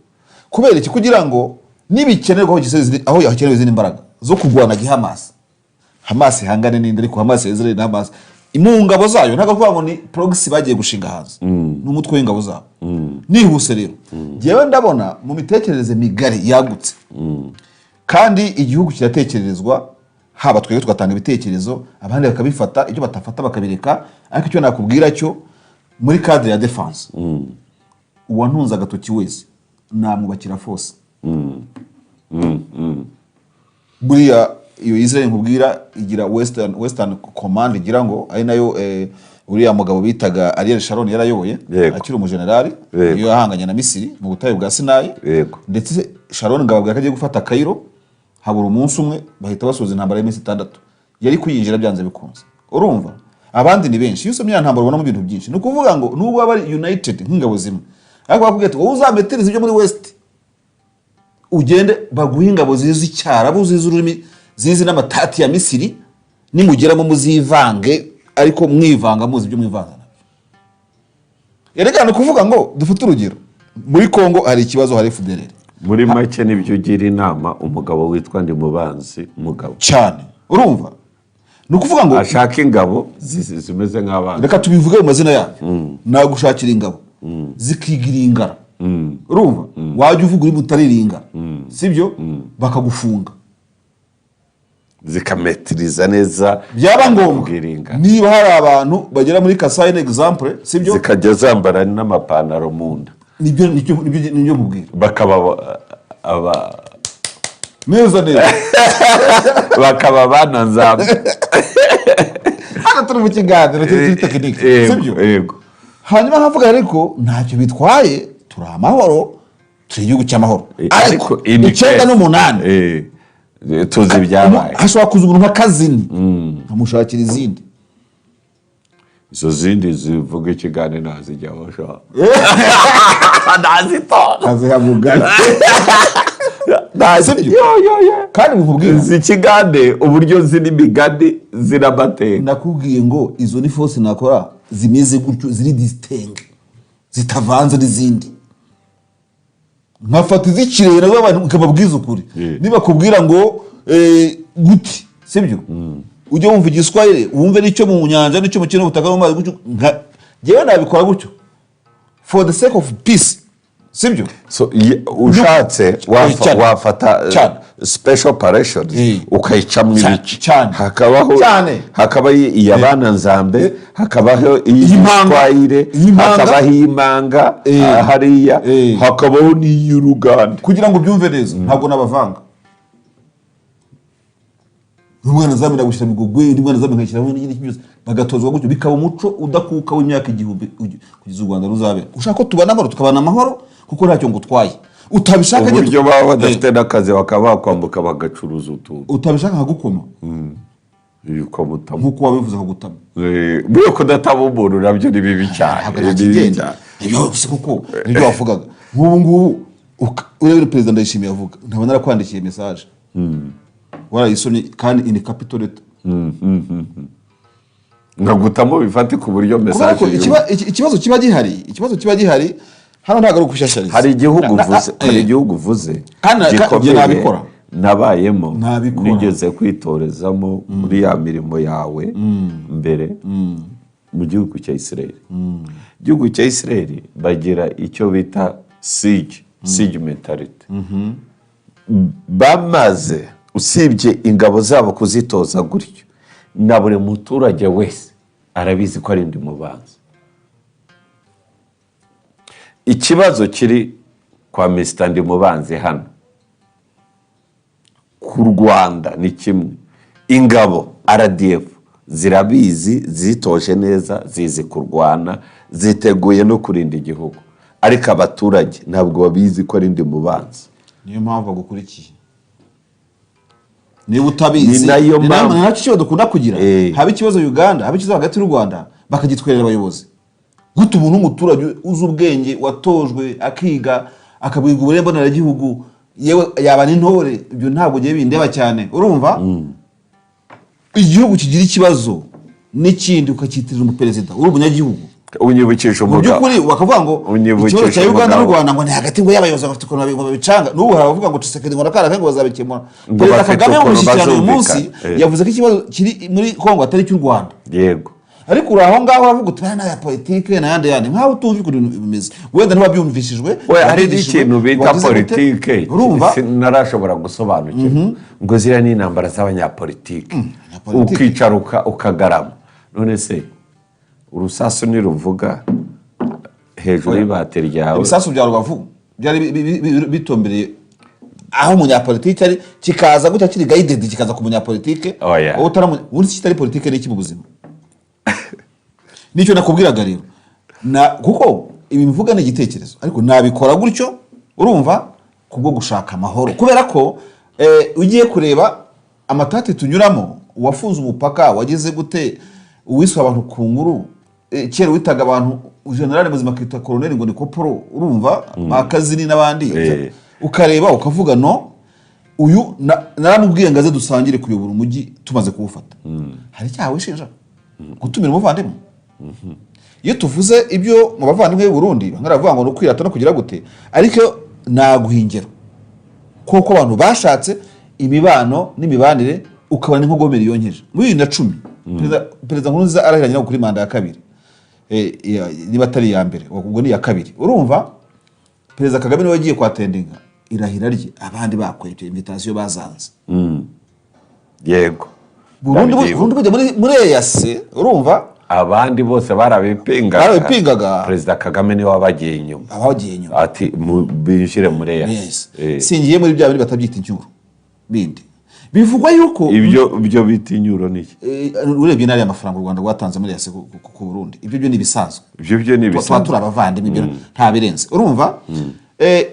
Kubera iki kugira ngo nibikenerwa aho yakenewe izindi imbaraga zo kurwana Hamas. Hamas ihangane n'indi ariko Hamas Israel na Hamas imungabo zayo ntago kuvuga ngo ni proxy bagiye gushinga hanze n'umutwe w'ingabo zabo. Nihuse rero jewe ndabona mu mitekerereze migari yagutse kandi igihugu kiratekererezwa haba twege tugatanga ibitekerezo abandi bakabifata ibyo batafata bakabireka. Ariko icyo nakubwira cyo muri cadre ya defense uwantunza agatoki wese namwubakira force. Buriya iyo Israel nkubwira igira Western Command igira ngo ari nayo uriya mugabo bitaga Ariel Sharon yarayoboye akiri umujenerali iyo yahanganye na Misiri mu butayu bwa Sinai. Ndetse Sharon ngababwira ko agiye gufata Cairo habura umunsi umwe bahita basoza intambara y'iminsi 6 yari kuyinjira byanze bikunze. Urumva abandi ni benshi yusomye intambara ubona mu bintu byinshi no kuvuga ngo nubu abari united nk'ingabo zimwe ariko bakubwira ati wowe uzametereza ibyo muri West ugende baguha ingabo zizi cyara buzizi ururimi zizi n'amatati ya Misiri nimugeramo muzivange ariko mwivanga muzi ibyo mwivanga nabyo. Yerekana kuvuga ngo dufite urugero muri Kongo hari ikibazo hari FDLR muri make nibyo ugira inama umugabo witwa Ndimubanzi mugabo cyane. Urumva no kuvuga ngo ashaka ingabo zimeze nk'abana reka tubivuge mu mazina yabyo nagushakira ingabo zikigira ingara. Urumva wajya uvuga uri mutariringa sibyo bakagufunga zikametiriza neza byaba ngombwa niba hari abantu bagera muri Kasai example sibyo zikajya zambara n'amapantaro munda nibyo mubwira bakaba neza bakaba bananzamba hano turi mu kiganiro cy'isi tekinike sibyo. Yego. Hanyuma havuga ariko ntacyo bitwaye turi amahoro turi igihugu cy'amahoro ariko 9 tuzi byabaye hashobora kuza umuntu nk'akazini amushakira izindi izo zindi zivuga ikiganiro nazijyaho sha nazihamugana kandi bivubwira zikigande uburyo ziri migadi zirabateka. Nakubwiye ngo izo ni force nakora zimeze gutyo ziri distinct zitavanze n'izindi nkafata izikirera abantu ukababwiza ukuri niba kubwira ngo guti sibyo ujye wumva igiswahili wumve n'icyo mu nyanja n'icyo mu kintu butaka mu mazi gutyo jewe nabikora gutyo for the sake of peace sibyo. So ushatse wafata special operations ukayicamwa ibice hakabaho iyabana nzambe hakabaho iy'Iswahili hakabaho imanga hariya hakabaho n'iy'Uruganda kugira ngo byumve neza ntabwo nabavanga. Umwana zamira gushira bigogwe umwana zamira nkishyiraho n'ikindi cyose bagatozwa gutyo bikaba umuco udakuka w'imyaka igihumbi kugeza u Rwanda ruzabe. Ushaka ko tubana amahoro tukabana amahoro kuko ntacyo ngutwaye utabishaka uburyo baba badafite n'akazi bakaba bakwambuka bagacuruza utuntu utabishaka nkagukoma yuko mutama nkuko wabivuze nkagutama buriya kudatama umuntu nabyo ni bibi cyane ibyo kuko nibyo wavugaga nk'ubu ngubu urebe perezida Ndayishimiye avuga nkaba narakwandikiye message warayisomye kandi in capital letter nkagutamo bifate ku buryo message ikibazo kiba gihari hano ntago ari ukwishashariza hari igihugu uvuze gikomeye nabikora nabayemo nigeze kwitorezamo muri ya mirimo yawe mbere mu gihugu cya Israel. Igihugu cya Israel bagira icyo bita siege mentality. Bamaze usibye ingabo zabo kuzitoza gutyo na buri muturage wese arabizi ko ari ndi mubanza. Ikibazo kiri kwa Mr. Ndimubanzi hano ku Rwanda ni kimwe, ingabo RDF zirabizi, zitoje neza, zizi kurwana, ziteguye no kurinda igihugu, ariko abaturage ntabwo babizi ko ari Ndimubanzi. Niyo mpamvu bagukurikiye. Niba utabizi ni nayo mpamvu nacyo dukunda kugira haba ikibazo Uganda, haba ikibazo hagati y'u Rwanda bakagitwerera abayobozi. Guta umuntu umuturage uzi ubwenge watojwe akiga akabwiga uburenganzira gihugu yewe yaba n'intore, ibyo ntabwo giye bindeba cyane, urumva? Igihugu kigira ikibazo n'ikindi ukakitirira umuperezida uri umunyagihugu, unyibukije umugabo by'ukuri bakavuga ngo ikibazo cya Uganda n'u Rwanda ngo ni hagati ngo y'abayobozi bafite ukuntu babicanga, n'ubu haravuga ngo Tshisekedi ngo nakara ngo bazabikemura. Perezida Kagame mu mushyikirano uyu munsi yavuze ko ikibazo kiri muri Kongo atari cy'u Rwanda. Yego, ariko uraho ngaho uravuga utubana ya politike na yandi nkaho utumva ibintu bimeze, wenda ntibabyumvishijwe. Hari ikintu bita politike narashobora gusobanukirwa ngo zira ni intambara z'abanyapolitike, ukicara ukagarama. None se urusasu niruvuga hejuru y'ibate ryawe, ibisasu bya Rubavu byari bitombereye aho umunyapolitike ari, kikaza gutya kiri guided kikaza ku munyapolitike ubundi kitari politike n'iki mu buzima. Nicyo nakubwiraga rero kuko ibi mvuga ni igitekerezo, ariko nabikora gutyo, urumva, kubwo gushaka amahoro, kubera ko ugiye kureba amatati tunyuramo, uwafunze umupaka wagize gute, uwiswe abantu ku nkuru, kera witaga abantu general muzima kwita colonel ngo ni koporo, urumva, makazini n'abandi, ukareba ukavuga no uyu naramubwiye ngaze dusangire kuyobora umujyi tumaze kuwufata. Hari cyaha wishinja gutumira umuvandimwe? Iyo tuvuze ibyo mu bavandimwe b'u Burundi bangaravuga ngo no kwirata no kugira gute, ariko naguhingero kuko abantu bashatse imibano n'imibanire ukabana nko gomera yonkeje muri 2010 perezida Nkurunziza arahiranye kuri manda ya kabiri, niba atari ya mbere ubwo ni ya kabiri, urumva. Perezida Kagame niwe yagiye kwatendinga irahira rye, abandi bakwete invitation bazanze. Yego, Burundi bujya muri EAC, urumva, abandi bose barabipingaga. Perezida Kagame niwe wabagiye inyuma, ati binjire muri EAC. Singiye muri bya bindi batabyita inyuro bindi bivugwa yuko ibyo bita inyuro niki, urebye nari amafaranga u Rwanda rwatanze muri EAC ku Burundi, ibyo ni bisanzwe, ibyo ni bisanzwe, twa abavandimwe ibyo nta birenze, urumva.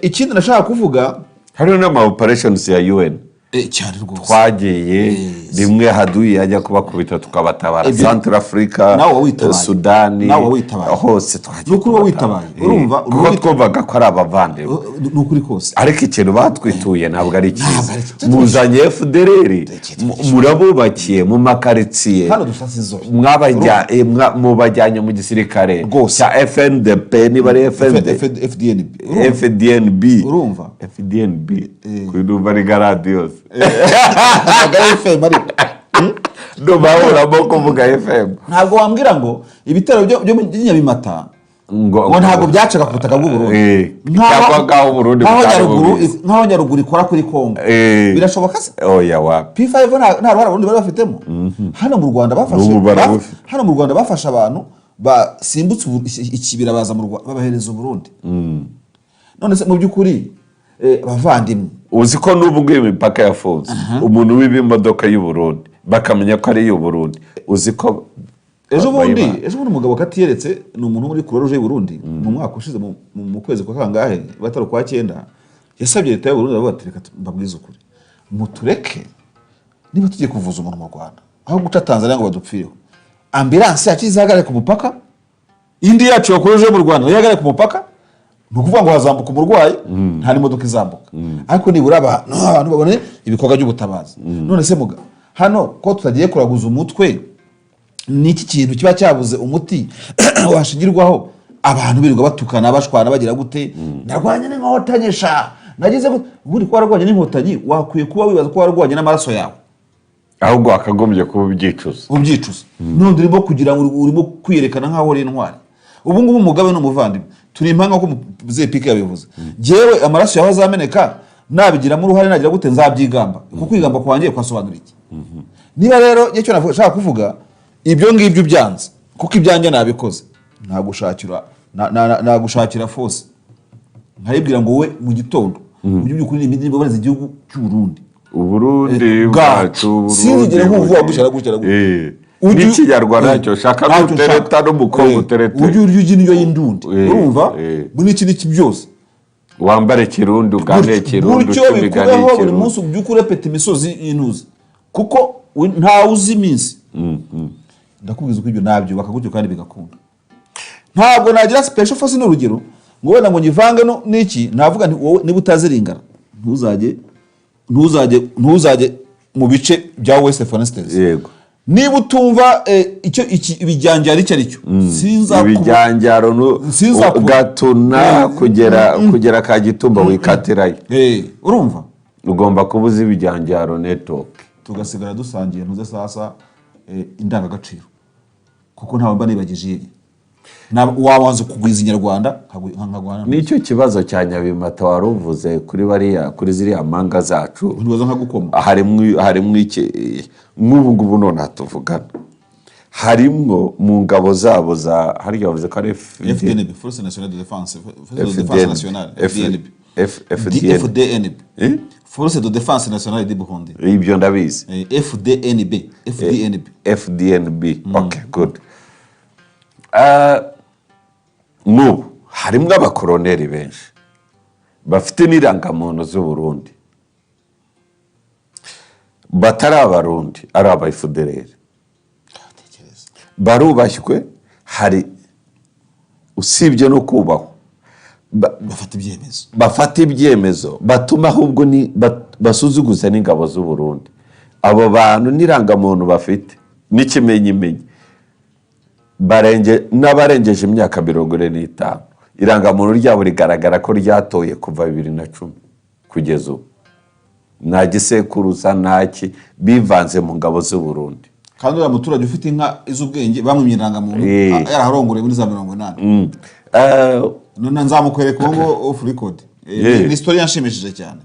Ikindi nashaka kuvuga hari n'ama operations ya UN cyane rwose twagiye rimwe haduye ajya kubakubita tukabatabara, Central Africa, Sudani, hose twagiye n'ukuri witabaye, urumva, kuko twumvaga ko ari abavandimwe, n'ukuri kose. Ariko ikintu batwituye ntabwo ari cyiza, muzanye FDLR murabubakiye mu makaritsiye, hano dushatse izo mubajyanye mu gisirikare cya FNDP, niba ari FDNB, urumva, FDNB kuyumva ari garadios FM ari no bahuramo kuvuga FM. Ntabwo wambwira ngo ibitero byo mu Nyabimata ngo ntabwo byacaga ku butaka bw'u Burundi, nkaho Nyaruguru ikora kuri Kongo, birashoboka se? Oya wapi, P5 nta ruhara Burundi bari bafitemo. Hano mu Rwanda bafashe abantu basimbutse ikibira baza mu Rwanda babahereza Burundi. None se mu by'ukuri abavandimwe, uzi ko n'ubwo imipaka yafunze, umuntu w'imodoka y'u Burundi bakamenya ko ari y'u Burundi, uzi ko ejo bundi umugabo katiyeretse ni umuntu muri Croix Rouge y'u Burundi mu mwaka ushize mu kwezi kwa kangahe bataro kwa 9, yasabye leta y'u Burundi aravuga ati reka mbabwize ukuri mutureke niba tugiye kuvuza umuntu mu Rwanda aho guca Tanzania ngo badupfireho ambulance yacu izahagarare ku mupaka indi yacu yakoreje mu Rwanda ihagarare ku mupaka ni ukuvuga ngo hazambuka umurwayi nta n'imodoka izambuka ariko nibura abantu babone ibikorwa by'ubutabazi none se muga hano ko tutagiye kuraguza umutwe niki kintu kiba cyabuze umuti washingirwaho abantu birirwa batukana bashwana bagira gute narwanye n'inkotanyi sha nagize buri ko warwanye n'inkotanyi wakwiye kuba wibaza ko warwanye n'amaraso yawe ahubwo wakagombye kuba ubyicuza none urimo kugira ngo urimo kwiyerekana nk'aho uri intwari ubu ngubu Mugabe n'umuvandimwe turi impanga ko Mzee Pike yabivuze jewe amaraso yaho azameneka nabigiramo uruhare nagira gute nzabyigamba kuko kwigamba kwangiye kwasobanura iki niba rero icyo nashaka kuvuga ibyo ngibyo byanze kuko ibyanjye nabikoze nagushakira force nkaribwira ngo we mu gitondo ujye byukuri n'ibindi babaza igihugu cy'u Burundi bwacu sinigere nkuvuga gushara n'ikinyarwanda cyo shaka gutereta n'umukobwa uterete ujye urya indyo y'indundi urumva buri iki byose wambare kirundi ugane kirundi bikubeho buri munsi ubyukure peta imisozi inuze kuko nta uzi iminsi ndakubwiza uko ibyo nabyo bakagutyo kandi bigakunda ntabwo nagira special force n'urugero ngo wenda ngo nyivange n'iki navuga nti wowe niba utaziringana ntuzajye mu bice bya West for instance yego niba utumva icyo ibijyanjaro icyo ari cyo ibijyanjaro gatuna kugera ka Gitumba wikatirayo urumva ugomba kubuza ibijyanjaro network tugasigara dusangiye ntuze sasa indangagaciro kuko ntawe mba nibagije wabanza kugwiza inyarwanda nkagwana nicyo kibazo cya Nyabimata waruvuze kuri ziriya manga zacu ntibaza nkagukoma harimo iki ngubu none hatuvugana harimo mu ngabo zabo za harya bavuze ko ari FDNB Force Nationale de Défense Force de Défense Nationale du Burundi ibyo ndabizi FDNB okay good n'ubu harimo abakoroneri benshi bafite n'irangamuntu z'u Burundi batari abarundi ari abayifudereri barubashywe hari usibye no kubahwa bafata ibyemezo batuma ahubwo basuzuguza n'ingabo z'u Burundi abo bantu n'irangamuntu bafite n'ikimenyimenyi n'abarengeje imyaka 45 irangamuntu ryabo rigaragara ko ryatoye kuva 2010 kugeza ubu nta gisekuruza ntaki bivanze mu ngabo z'u Burundi kandi uriya muturage ufite inka iz'ubwenge bamwimye irangamuntu yaraharongoreye muri za 80 none nzamukwereka ngo off record ni historia yanshimishije cyane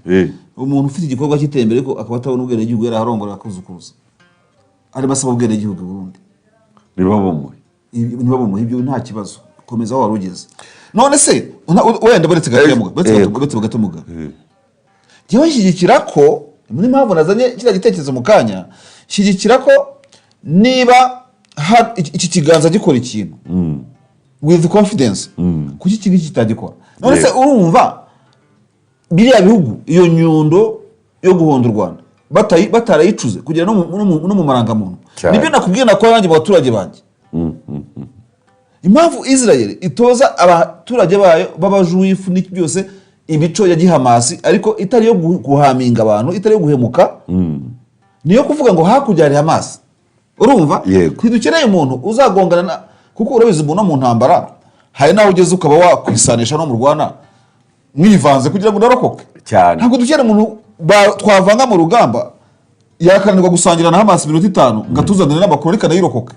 umuntu ufite igikorwa cy'itembere ko akaba atabona ubwenge igihugu yaraharongoreye akuzukuruza ari basaba ubwenge igihugu Burundi niba bumuhe ibyo nta kibazo komeza aho warugeze none se wenda baretse gatumuga Jyewe nshyigikira ko muri mpamvu nazanye kiriya gitekerezo mu kanya shyigikira ko niba iki kiganza gikora ikintu with confidence kuki iki ngiki kitagikora none se urumva biriya bihugu iyo nyundo yo guhonda u Rwanda batarayicuze kugira no mu marangamuntu nibyo nakubwiye nako abanjye mu baturage banjye impamvu Israel itoza abaturage bayo b'abajuifu n'iki byose ibico ya gihamasi ariko itari yo guhaminga abantu itari yo guhemuka niyo kuvuga ngo hakujya hari Hamas urumva kwidukeneye umuntu uzagongana kuko urabizi umuntu mu ntambara hari naho ugeze ukaba wakwisanisha no mu Rwanda mwivanze kugira ngo narokoke cyane ntabwo dukeneye umuntu twavanga mu rugamba yakanirwa gusangira na Hamas 5 ngatuzanira n'amakuru reka nayirokoke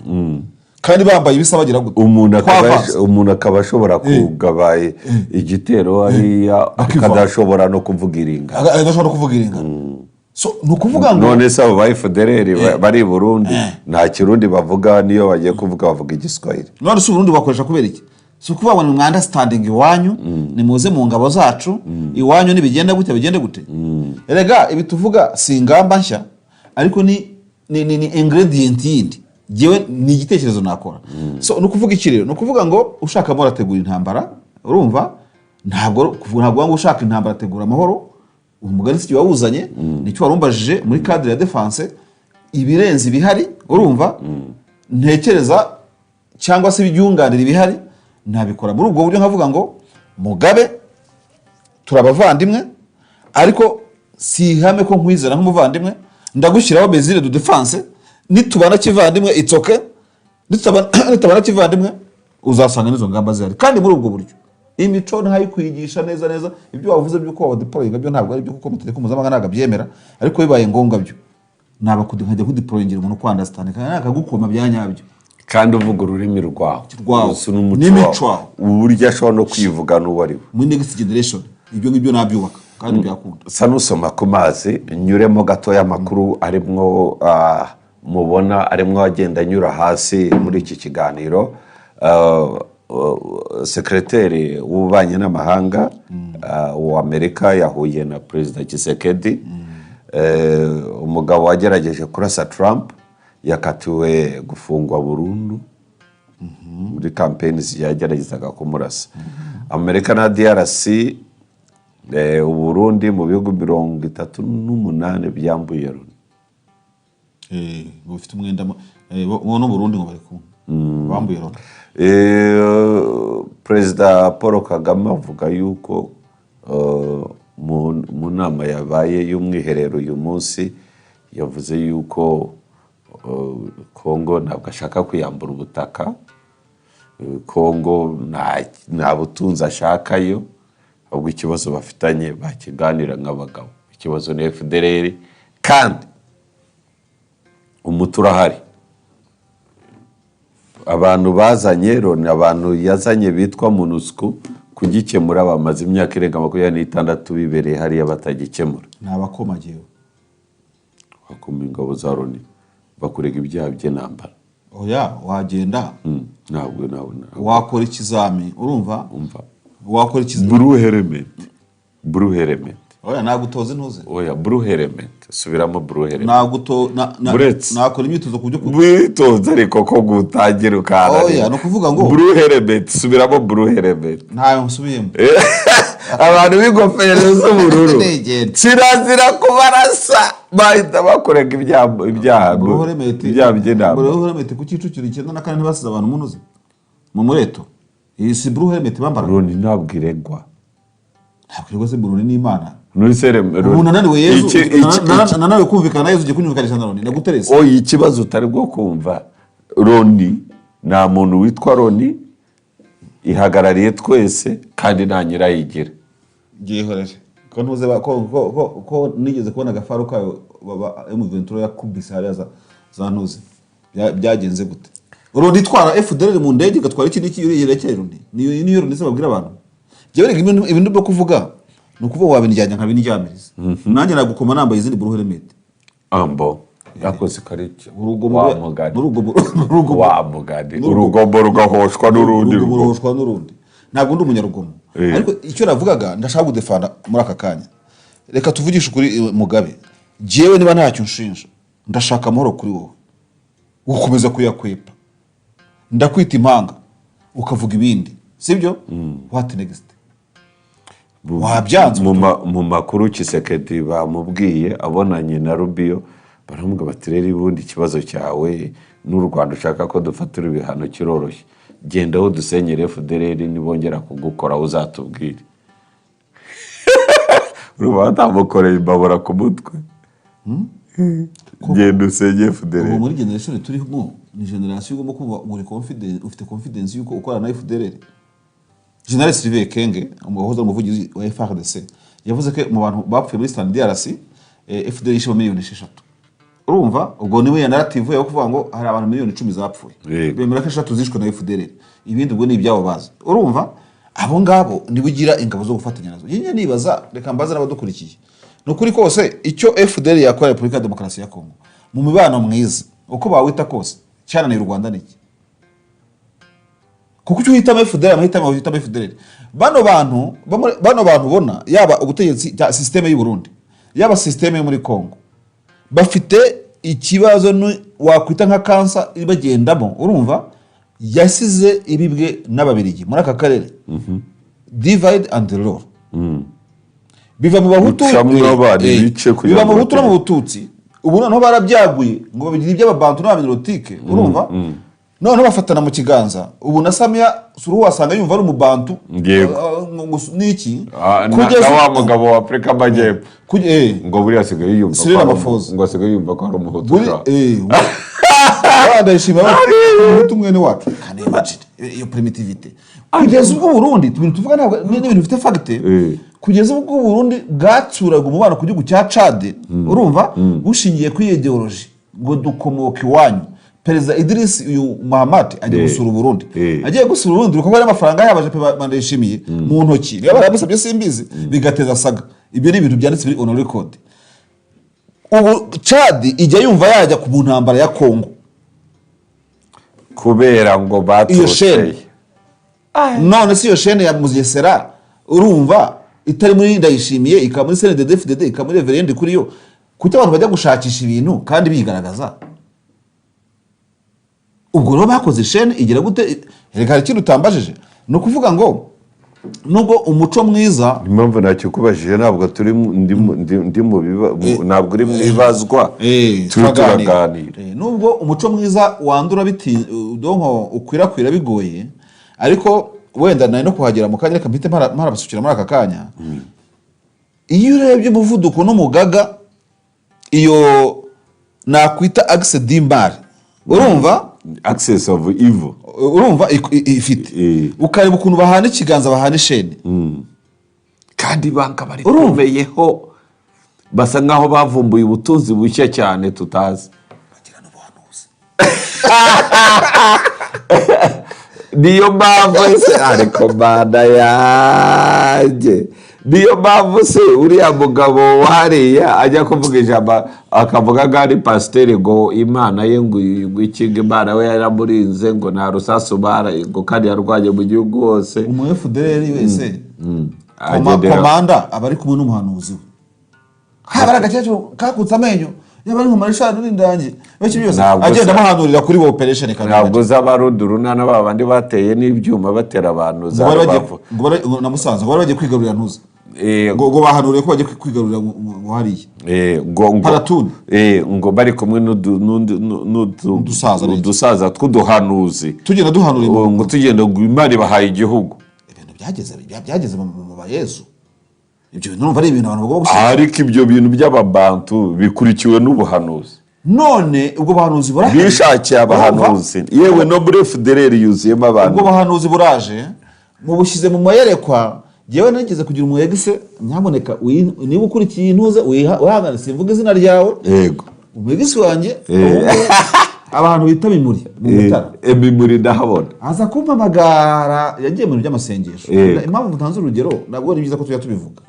kandi bambaye ibisa bagira gute umuntu akaba ashobora kugabaye igitero akadashobora no kuvuga iringa so nukuvuga ngo none se abo bayifedereri bari Burundi nta kirundi bavuga niyo bagiye kuvuga bavuga igiswahili none se Burundi bakoresha kubera iki so kuvuga ngo ni understanding iwanyu ni muze mu ngabo zacu iwanyu nibigenda gute erega ibi tuvuga si ingamba nshya ariko ni ingredient yindi jewe ni igitekerezo nakora so nukuvuga iki rero nukuvuga ngo ushaka amahoro ategura intambara urumva ntabwo ngo ushaka intambara ategura amahoro umugani si wawuzanye nicyo warumbajije muri cadre ya defense ibirenze ibihari urumva ntekereza cyangwa se ibyunganira ibihari nabikora muri ubwo buryo nkavuga ngo Mugabe turabavandimwe ariko si ihame ko nkwizera nk'umuvandimwe ndagushyiraho mesure de defense nitubana kivandimwe it's okay nitabana kivandimwe uzasanga nizo ngamba zihari kandi muri ubwo buryo imico ntayo kwigisha neza ibyo wavuze by'uko wadeployinga byo ntabwo ari byo kuko amategeko mpuzamahanga ntabwo abyemera ariko bibaye ngombwa byo naba nkajya kudeployingira umuntu ko understand kandi akagukoma byanyabyo kandi uvuga ururimi rwawe n'imico wawe uburyo ashobora no kwivuga n'uwo ari we muri next generation ibyo ngibyo nabyubaka kandi byakunda sa n'usoma ku mazi nyuremo gatoya amakuru arimwo mubona arimwo agenda anyura hasi muri iki kiganiro sekreteri w'ububanyi n'amahanga w'Amerika yahuye na Perezida Tshisekedi umugabo wagerageje kurasa Trump yakatiwe gufungwa burundu muri campaigns yageragezaga kumurasa Amerika na DRC Uburundi mu bihugu 38 byambuye Loni bufite umwenda no Burundi ngo bari bambuye Loni Perezida Paul Kagame avuga yuko mu nama yabaye y'umwiherero uyu munsi yavuze yuko Kongo ntabwo ashaka kwiyambura ubutaka Kongo nta butunzi ashakayo ahubwo ikibazo bafitanye bakiganira nk'abagabo ikibazo ni FDLR kandi umuti urahari abantu bazanye Loni abantu yazanye bitwa MONUSCO kugikemura bamaze imyaka irenga 26 bibereye hariya batagikemura nabakomagiye bakoma ingabo za Loni bakurega ibyaha by'intambara oya wagenda ntabwo wakora ikizami urumva wakora ikizami Blue Helmet oya nagutoze ntuze oya Blue Helmet subiramo Blue Helmet nakora imyitozo ku byo kwitoza ariko ko gutangira ukana oya no kuvuga ngo Blue Helmet subiramo Blue Helmet ntayo nsubiyemo abantu b'ingofero z'ubururu kirazira kubarasa bahita bakorega ibyaha by'intambara Blue Helmet ku Kicukiro 9 na kane ntibasize abantu munuze mu mureto iyi si Blue Helmet bambara Loni ntabwo iregwa se Burundi n'Imana nuri serem umuntu naniwe Yezu nanawe kumvikana Yezu ugiye kunyumvikanisha na Loni naguterese oyi ikibazo utari bwo kumva Loni nta muntu witwa Loni ihagarariye twese kandi nta nyirayigira gihorere ko ntuze ko nigeze kubona agafaru kayo baba M23 yakubise hariya za ntuze byagenze gute Loni itwara FDLR mu ndege gatwara iki n'iki yerekeye Loni niyo Loni se babwira abantu jewe ibintu byo kuvuga no kuvuga wabinjyanya nka binijyamiriza nanjye nagukoma nambaye izindi Blue Helmet ambo yakoze kariki urugomo urugomo rugahoshwa n'urundi ntabwo ndi umunyarugomo ariko icyo navugaga ndashaka gudefanda muri aka kanya reka tuvugishe kuri Mugabe jewe niba ntacyo nshinja ndashaka amahoro kuri wowe ukomeza kuyakwepa ndakwita impanga ukavuga ibindi sibyo what next wabyanze mu makuru Tshisekedi bamubwiye abonanye na Rubio baramuga batirera ibundi ikibazo cyawe n'u Rwanda ushaka ko dufatira ibihano kiroroshye genda aho dusenyere FDLR nibongera kugukora uzatubwire Rubanda bamukoreye imbabura ku mutwe genda usenye FDLR muri generation turimo ni generation igomba kuba muri confidence ufite confidence yuko ukorana na FDLR General Sylvain Kenge umuhoza umuvugizi wa FARDC yavuze ko mu bantu bapfuye muri Stand DRC FDLR ishima miliyoni 6 urumva ubwo niwe ya narrative yo kuvuga ngo hari abantu miliyoni 10 zapfuye bemera ko 6 zishwe na FDLR ibindi ubwo ni ibyabo bazi urumva abo ngabo nibugira ingabo zo gufatanya nazo yinye nibaza reka mbaza n'abadukurikiye no kuri kose icyo FDLR yakora Republika ya Demokarasi ya Kongo mu mibano mwiza uko bawita kose cyane na Rwanda niki kuko cyo hitamo FDLR amahitamo hitamo FDLR bano bantu bona yaba ubutegetsi cya systeme y'u Burundi yaba systeme yo muri Kongo bafite ikibazo wakwita nka kansa ibagendamo urumva yasize ibibwe n'ababirigi muri aka karere divide and rule biva mu bahutu biva mu bahutu no mu bututsi ubu noneho barabyaguye ngo babigira iby'ababantu n'abanyerotique urumva noneho bafatana mu kiganza ubu na Samia Suluhu wasanga yumva ari umubantu n'iki kugeza wa mugabo wa Afrika Amajyepfo ngo buri asigaye yumva ngo asigaye yumva ko ari umuhutu ndayishimira umuhutu mwene wacu kandi imagine iyo primitivite kugeza ubwo Burundi ibintu tuvuga ntabwo n'ibintu bifite fagite kugeza ubwo Burundi bwatsuraga umubano ku gihugu cya Chad urumva bushingiye kuri ideology ngo dukomoka iwanyu. Perezida Idris uyu Muhammad agiye gusura Burundi agiye gusura Burundi uko bari amafaranga yabaje pe bandayishimiye mu ntoki niba barabisabye simbizi bigateza saga ibyo ni ibintu byanditse biri on record. Ubu Chad ijya yumva yajya ku ntambara ya Kongo kubera ngo batoseye none si yo shene ya Mugesera urumva itari muri ndayishimiye ikaba muri CNDD-FDD ikaba muri reverend kuri yo kuko abantu bajya gushakisha ibintu kandi bigaragaza. Ubwo rero bakoze shene igira gute reka ikintu utambajije no kuvuga ngo nubwo umuco mwiza impamvu nacyo kubajije ntabwo turi ndi mu ntabwo uri mwibazwa turaganira nubwo umuco mwiza wandura biti donko ukwirakwira bigoye ariko wenda nari no kuhagera mu kanya kampite marabasukira muri aka kanya iyo urebye umuvuduko n'umugaga iyo nakwita axe d'imbare urumva access of evil urumva ifite ukareba ukuntu bahana ikiganza bahana ishene kandi banka bari kumeyeho basa nkaho bavumbuye ubutunzi bushya cyane tutazi bagira n'ubuhanuzi niyo mpamvu se ariko bana yanjye niyo mpamvu se uriya mugabo wariya ajya kuvuga ijambo akavuga ngo ari pasiteri ngo imana ye ngo ikinga imana we yaramurinze ngo nta rusasu ngo kandi yarwanye mu gihugu hose umu FDL wese komanda aba ari kumwe n'umuhanuzi we habara agakecuru kakutse amenyo yaba ari mu marishani n'indangi bake byose agenda amuhanurira kuri bo operation kandi ntabwo z'abaruduru nana babandi bateye n'ibyuma batera abantu za ngo namusanze ngo bagiye kwigarurira ntuza ngo bahanuriye ko bagiye kwigarurira ngo hariye ngo bari kumwe n'udusaza tw'uduhanuzi tugenda duhanura ngo tugenda imana bahaye igihugu ibintu byageze mu bayezu ibyo bintu numva ari ibintu abantu bagomba gushaka ariko ibyo bintu by'ababantu bikurikiwe n'ubuhanuzi none ubwo bahanuzi buraje bishakiye abahanuzi yewe no muri FDL yuzuyemo abantu ubwo bahanuzi buraje mu bushize mu mayerekwa yewe nageze kugira umuyegise nyamuneka niba ukurikiye intuze wihangane simvuga izina ryawe yego umuyegise wanjye abantu bita Mimuri mu Mutara Mimuri ndahabona aza kumpamagara yagiye mu by'amasengesho impamvu mutanze urugero nabwo ni byiza ko tujya tubivuga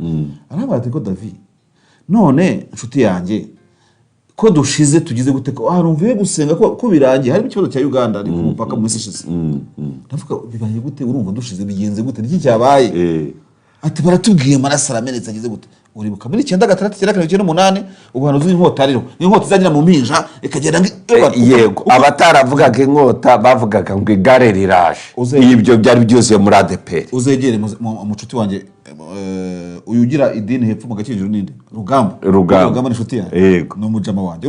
arambara ati ko David none inshuti yanjye ko dushize tugize gute ko harumviye gusenga ko birangiye hari ikibazo cya Uganda ari ku mupaka mu minsi ishize ndavuga bibaye gute urumva dushize bigenze gute niki cyabaye ati baratubwiye marasara amenetse agize gute uribuka muri 9/6/98 ubuhanuzi inkota rero inkota izagira mu mpinja ikagenda yego abataravugaga inkota bavugaga ngo igare riraje ibyo byari byose muri ADPR uzegere umucuti wanjye uyugira idini hepfo mu gakinjiro ninde Rugamba n'inshuti yanjye yego no mujama wanjye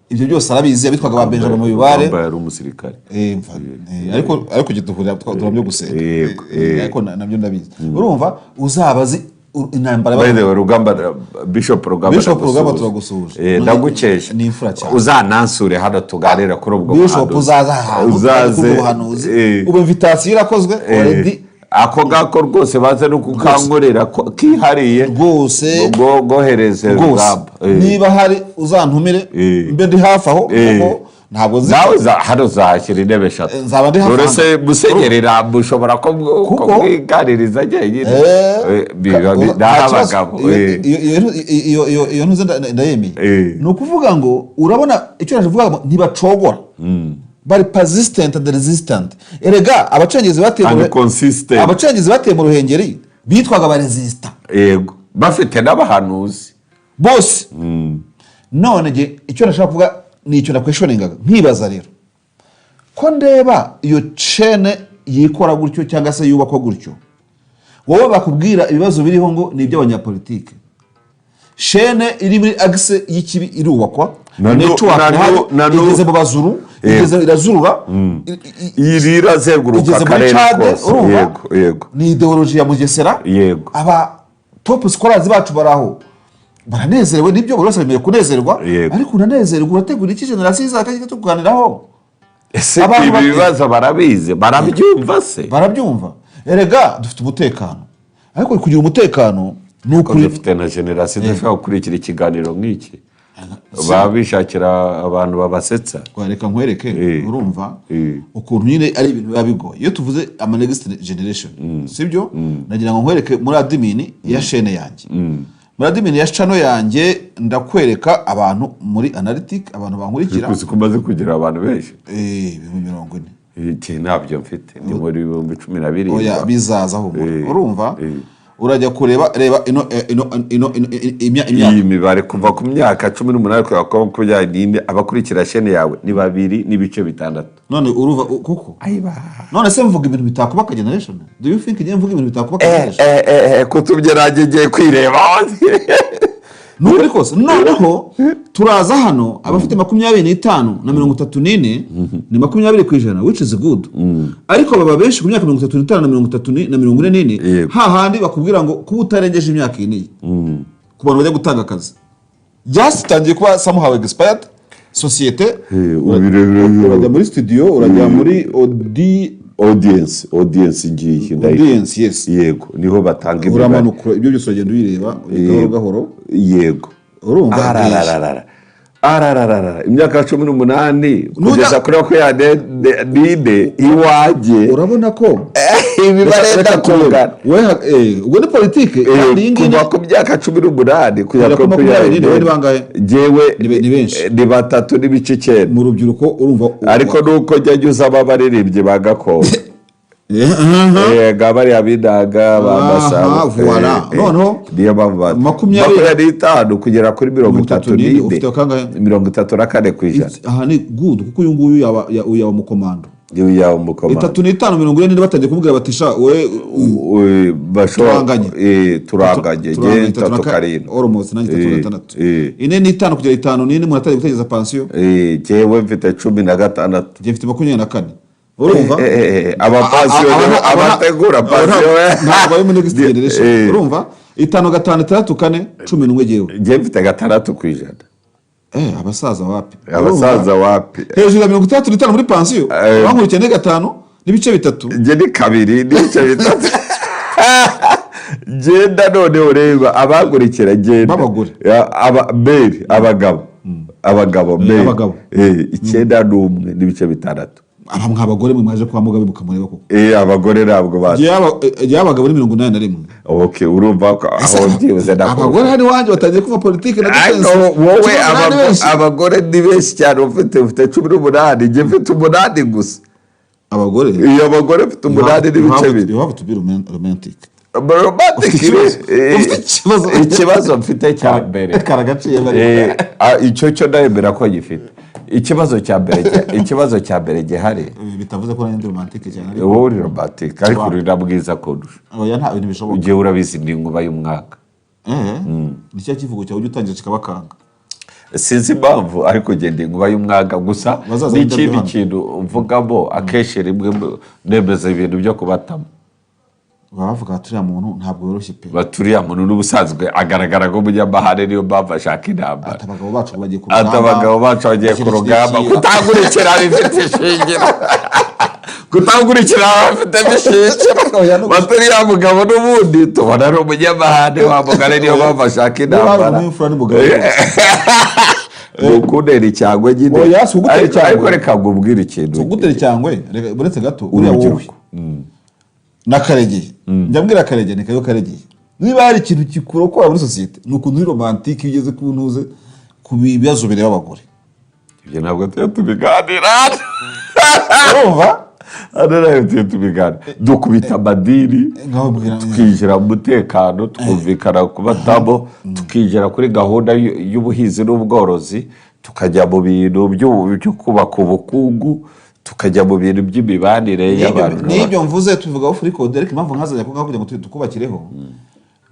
ibyo byose arabizi abitwaga ba Benjamin mu bibare yari umusirikare ariko gituhurira turabyo gusenga ariko nabyo ndabizi urumva uzabazi intambara bade Rugamba Bishop Rugamba turagusuje ndagukesha ni imfura cyane uzanansure hano tuganira kuri ubwo Bishop uzaze ubuhanuzi ubu invitation irakozwe already ako gako rwose baze no kukankorera kihariye rwose gohereze Rugamba niba hari uzantumire mbe ndi hafi aho ntabwo nawe hano zahashyira intebe eshatu nzaba ndi hafi uretse musenyerera mushobora ko mwiganiriza njyenyine n'abagabo iyo ntuze ndayemeye ni ukuvuga ngo urabona icyo naje kuvuga ntibacogora bari persistent and resistant erega abacengezi bateye mu Ruhengeri bitwaga ba resistant yego bafite n'abahanuzi bose none icyo nashaka kuvuga ni icyo nakweshoningaga nkibaza rero ko ndeba iyo chaine yikora gutyo cyangwa se yubakwa gutyo wowe bakubwira ibibazo biriho ngo ni iby'abanyapolitike. Shene iri muri axe y'ikibi irubakwa, igeze mu bazuru, igeze irazurura, irazenguruka akarere kose. Yego. Ni ideology ya Mugesera. Yego. Aba top scholars bacu baraho baranezerewe, nibyo buri wese amerewe kunezerwa, ariko unanezerwa urategura iki generation izakajya tuganiraho. Ese ibi bibazo barabizi, barabyumva se? Barabyumva. Erega dufite umutekano, ariko kugira umutekano n'ukuri dufite na generation idashobora gukurikira ikiganiro nk'iki, babishakira abantu babasetsa. Reka nkwereke, urumva ukuntu nyine ari ibintu biba bigoye iyo tuvuze ama next generation, sibyo? Nagira ngo nkwereke muri admin ya chaîne yanjye, muri admin ya channel yanjye ndakwereka abantu muri analytic, abantu bankurikira kuzi kumaze kugira abantu benshi 40. Ntabyo mfite, ni muri 12. Oya bizazaho, urumva? Urajya kureba reba iyi mibare kuva ku myaka 18 kugera ku 24 abakurikira chaîne yawe ni 2.6. None uruva kuko none se mvuga ibintu bitakubaka generation? Do you think mvuga ibintu bitakubaka generation? Kutubye nagiye kwireba nuri kose. Noneho turaza hano abafite 25 na 34 ni 20%, which is good. Ariko baba benshi ku myaka 35 na 30 na 44 hahandi bakubwira ngo kuba utarengeje imyaka ine ku bantu bajya gutanga akazi just tangiye kuba somehow expired societe. Urajya muri studio, urajya muri audience ngiye audience. Yes, yego, niho batanga ibyo uramanuka, ibyo byose uragenda ubireba gahoro. Yego, urumva imyaka 18 kugeza kuri ko ya dide iwaje, urabona ko imibare ndakungana ubwo ni politike kuva ku myaka 18 kugera ku 20 bangahe jewe ni benshi, ni 3.9 mu rubyiruko. Urumva ariko nuko jyajuza ababaririmbye bagakondo gabari abidaga bambasa noneho niyo bava 25 kugera kuri 34%. Aha ni good kuko uyu nguyu yaba mu komando, yaba mu komando 35-40 batangiye kumubwira batisha we bashoranganye turanganye 3 almost 96 ine ni 5 kugera 5 nini munatangiye gutegeza pension. Jewe mfite 16, je mfite 24. Urumva abapassion abategura passion ntabwo ari muri next generation. Urumva 5 5 3 4 11 jewe je mfite 6%. Abasaza wapi hejuru ya 35 muri pension bankurikiye 5 n'ibice 3 je ni 2 n'ibice 3 genda none ureba abagurikira genda babagore abagabo 9 n'ibice 6. Abagore mwe mwaje kwa Mugabe mukamureba koko abagore ntabwo baje y'abagabo ni 81. Okay, urumva ko aho byibuze ndako abagore hani wanje batangiye kuva politike na defense. Wowe abagore ni benshi cyane, ufite 18, je mfite 8 gusa. Abagore mfite 8 n'ibice 2. You have to be romantic. Ikibazo mfite cya mbere karagaciye bari icyo ndayemera ko gifite ikibazo cya mbere gihari, bitavuze ko ndi romantique cyane. Wowe uri romantique ariko urira bwiza kodusha. Oya nta bintu bishoboka. Ugiye urabizi ndinguba y'umwaka. Nicyo kivugo cyawe utangiye kikabakanga. Sinzi impamvu ariko gende nguba y'umwaka gusa n'ikindi kintu mvugamo akenshi rimwe nemeza ibintu byo kubatamo. Bavuga turiya muntu ntabwo yoroshye pe. Baturiya muntu n'ubusanzwe agaragara ko munyamahane niyo mpamvu ashaka intambara. Abagabo bacu bagiye ku rugamba. Kutagurikira bifite ishingiro. Kutagurikira bafite ishingiro. Baturiya mugabo n'ubundi tubona ari umunyamahane wamugane niyo mpamvu ashaka intambara. Ukundera icyangwe nyine. Oya sugutera icyangwe. Ariko reka ngubwire ikintu. Sugutera icyangwe buretse gato uriya wowe. Nakaregeye njambwira Karegeye nikayo Karegeye niba hari ikintu kikurokora muri societe nuko uri romantique ugeze ku ntuze ku bibazo bire y'abagore. Ibyo ntabwo tubiganira urumva adara tubiganira dukubita madiri tukijira umutekano twumvikana kubatamo tukijira kuri gahunda y'ubuhizi n'ubworozi tukajya mu bintu byo kubaka ubukungu tukajya mu bintu by'imibanire y'abantu. N'ibyo mvuze tuvugaho free code ariko impamvu nkazajya kugira ngo tukubakireho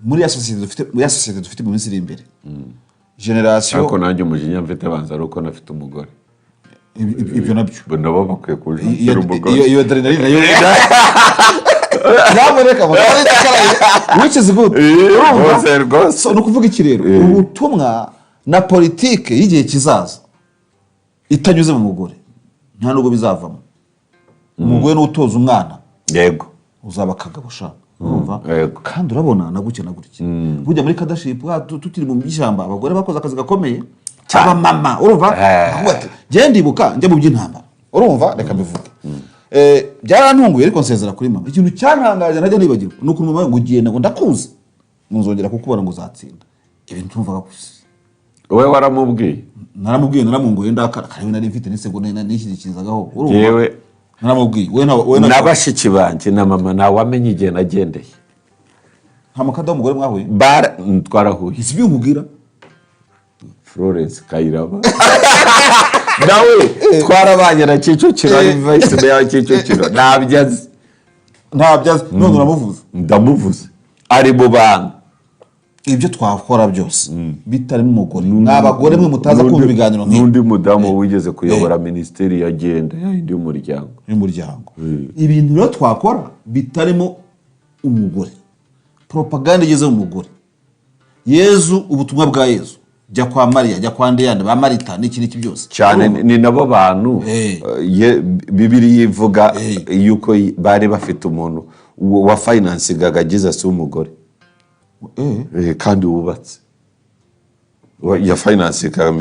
muri association dufite mu minsi iri imbere generation ariko nanjye umujinya mfite banza ari uko nafite umugore ibyo nabyo nabo bakwiye kujya umugore iyo adrenaline nayo nyamuneka which is good so no kuvuga iki rero ubutumwa na politike y'igihe kizaza itanyuze mu mugore nta nubwo bizavamo umugore n'utoza umwana yego uzaba kagabo shaka urumva kandi urabona naguke burya muri leadership tutiri mu by'ijamba abagore bakoze akazi gakomeye cyaba mama urumva genda ibuka njya mu by'intambara urumva reka bivuge byarantunguye ariko nsezera kuri mama ikintu cyantangaje najya nibagirwa nuko mama ngo ugenda ngo ndakuze nzongera kukubona ngo uzatsinda ibintu tumvaga gusa wowe waramubwiye naramunguye ndakara kandi nari mfite n'isegonda nishyikizagaho yewe naramubwiye we nabashiki banje na mama nawe wamenye igihe nagendeye nta makada w'umugore mwahuye twarahuye isi binkubwira Florence Kayiraba nawe twarabanye na Kicukiro ari vice mayor Kicukiro ntabyazi none uramuvuze ndamuvuze ari mu bantu ibyo twakora byose bitarimo umugore n'abagore mwe mutaza kumva ibiganiro n'undi mudamu wigeze kuyobora ministeri yagenda yindi y'umuryango ibintu rero twakora bitarimo umugore propaganda igeze mu mugore Yezu ubutumwa bwa Yezu jya kwa Mariya jya kwa Ndeyane ba Marita n'iki byose cyane ni nabo bantu Bibiliya ivuga yuko bari bafite umuntu wa financingaga Jesus w'umugore kandi wubatse ya financingaga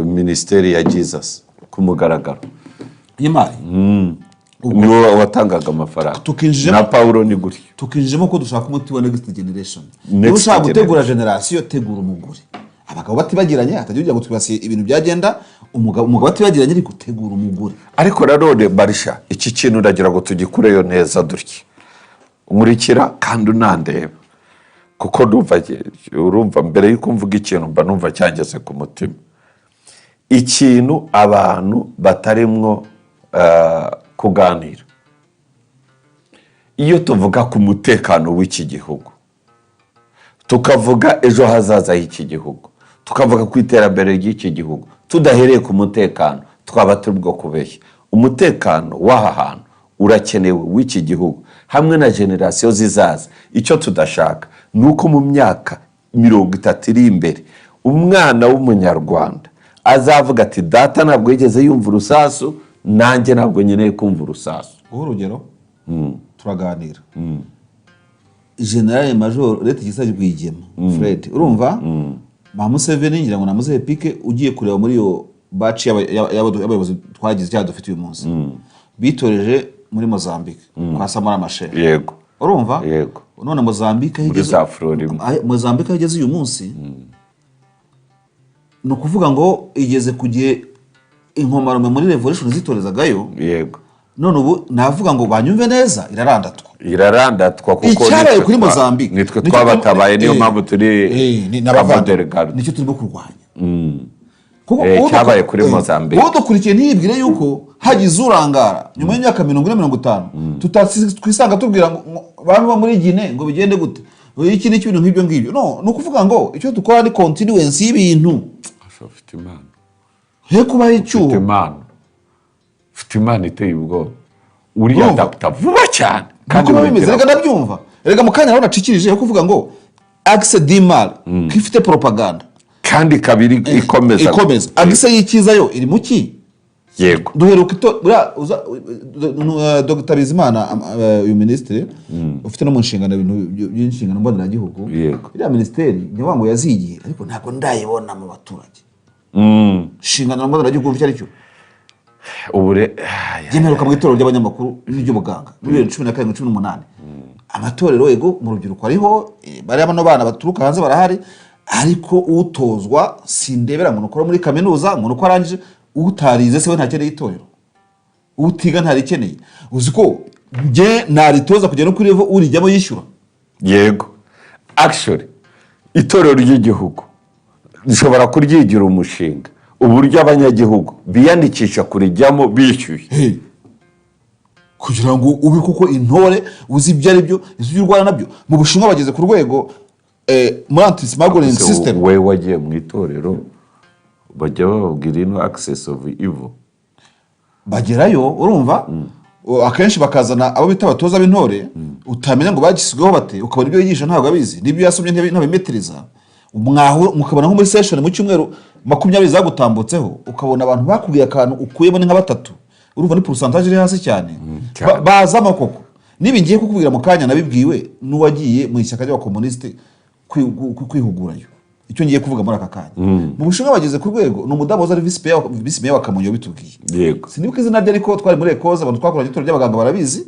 ministeri ya Jesus ku mugaragaro y'imari niwe watangaga amafaranga na Paulo ni gutyo tukinjijemo ko dushaka umuti wa next generation niba ushaka gutegura generation tegura umugore abagabo batibagiranye hatagira ngo twibasiye ibintu byagenda umugabo batibagiranye ariko tegura umugore ariko nanone Barisha iki kintu ndagira ngo tugikureyo neza dutya umurikira kandi unandeba kuko urumva mbere yuko mvuga ikintu mba numva cyangeze ku mutima ikintu abantu batarimwo kuganira iyo tuvuga ku mutekano w'iki gihugu tukavuga ejo hazaza h'iki gihugu tukavuga ku iterambere ry'iki gihugu tudahereye ku mutekano twaba turi bwo kubeshya umutekano w'aha hantu urakenewe w'iki gihugu hamwe na generasiyo zizaza icyo tudashaka ni uko mu myaka 30 iri imbere umwana w'umunyarwanda azavuga ati data ntabwo yigeze yumva urusasu nanjye ntabwo nkeneye kumva urusasu urugero turaganira General Major Leta Gisage Rwigema Fred urumva ba Museveni ngira ngo namuze pike ugiye kureba muri yo batch y'abayobozi twagize cyane dufite uyu munsi bitoreje muri Mozambique kwa Samara Machel yego urumva yego none Mozambique igeze uyu munsi no kuvuga ngo igeze kugiye inkomarume muri revolution zitorezagayo yego none ubu navuga ngo banyumve neza irarandatwa kuko icyabaye kuri Mozambique nitwe twabatabaye niyo mpamvu turi n'abavandimwe nicyo turimo kurwanya cyabaye kuri Mozambique udukurikiye ntiyibwire yuko hagize urangara nyuma y'imyaka 40-50 twisanga tubwira ngo bantu ba muri Guinea ngo bigende gute iki ni kintu nk'ibyo ngibyo no kuvuga ngo icyo dukora ni continuance y'ibintu afite imana he kuba icyuho ufite imana iteye ubwoba uri adapta vuba cyane kandi bimeze reka ndabyumva reka mu kanya nacikirije kuvuga ngo axe dimal kifite propaganda kandi kabiri ikomeza axe yikiza yo iri muki yego duheruka Dr Bizimana uyu ministre ufite no mu nshingano ibintu by'inshingano mbonera gihugu iriya ministeri niyo ngo yazigiye ariko ntabwo ndayibona mu baturage nshingano mbonera gihugu cyari cyo ubure yemeruka mu itorero ry'abanyamakuru n'iby'ubuganga muri 2017-2018 amatorero yego mu rubyiruko ariho bari abano bana baturuka hanze barahari ariko utozwa sindebera ngo ukora muri kaminuza ngo uko arangije utarize se we ntakeneye itorero utiga ntarikeneye uzi ko nge naritoza kugera no kuri level urijyamo yishyura yego actually itorero ry'igihugu rishobora kuryigira umushinga uburyo abanyagihugu biyandikisha kurijyamo bishyuye kugira ngo ube kuko intore uzi ibyo ari byo izi by'u Rwanda nabyo mu Bushinwa bageze ku rwego muri anti-smuggling system. we wagiye mu itorero bajya bababwira ino access of evil bagerayo urumva akenshi bakazana abo bita abatoza b'intore utamenya ngo bagisizweho bate ukabona ibyo yigisha ntabwo abizi n'ibyo yasomye ntabimetereza mukabona nko muri session mu cyumweru 20 zagutambutseho ukabona abantu bakubwiye akantu ukuyemo ni nka batatu urumva ni pourcentage iri hasi cyane bazama koko nibi ngiye kukubwira mu kanya nabibwiwe n'uwagiye mu ishyaka ry'abakomuniste kwihugurayo icyo ngiye kuvuga muri aka kanya mu Bushinwa bageze ku rwego ni umudamu wari vice mayor wa Kamonyi bitubwiye yego sinibuka izina rye ariko twari muri Ekoza abantu twakoranye itorero ry'abaganga barabizi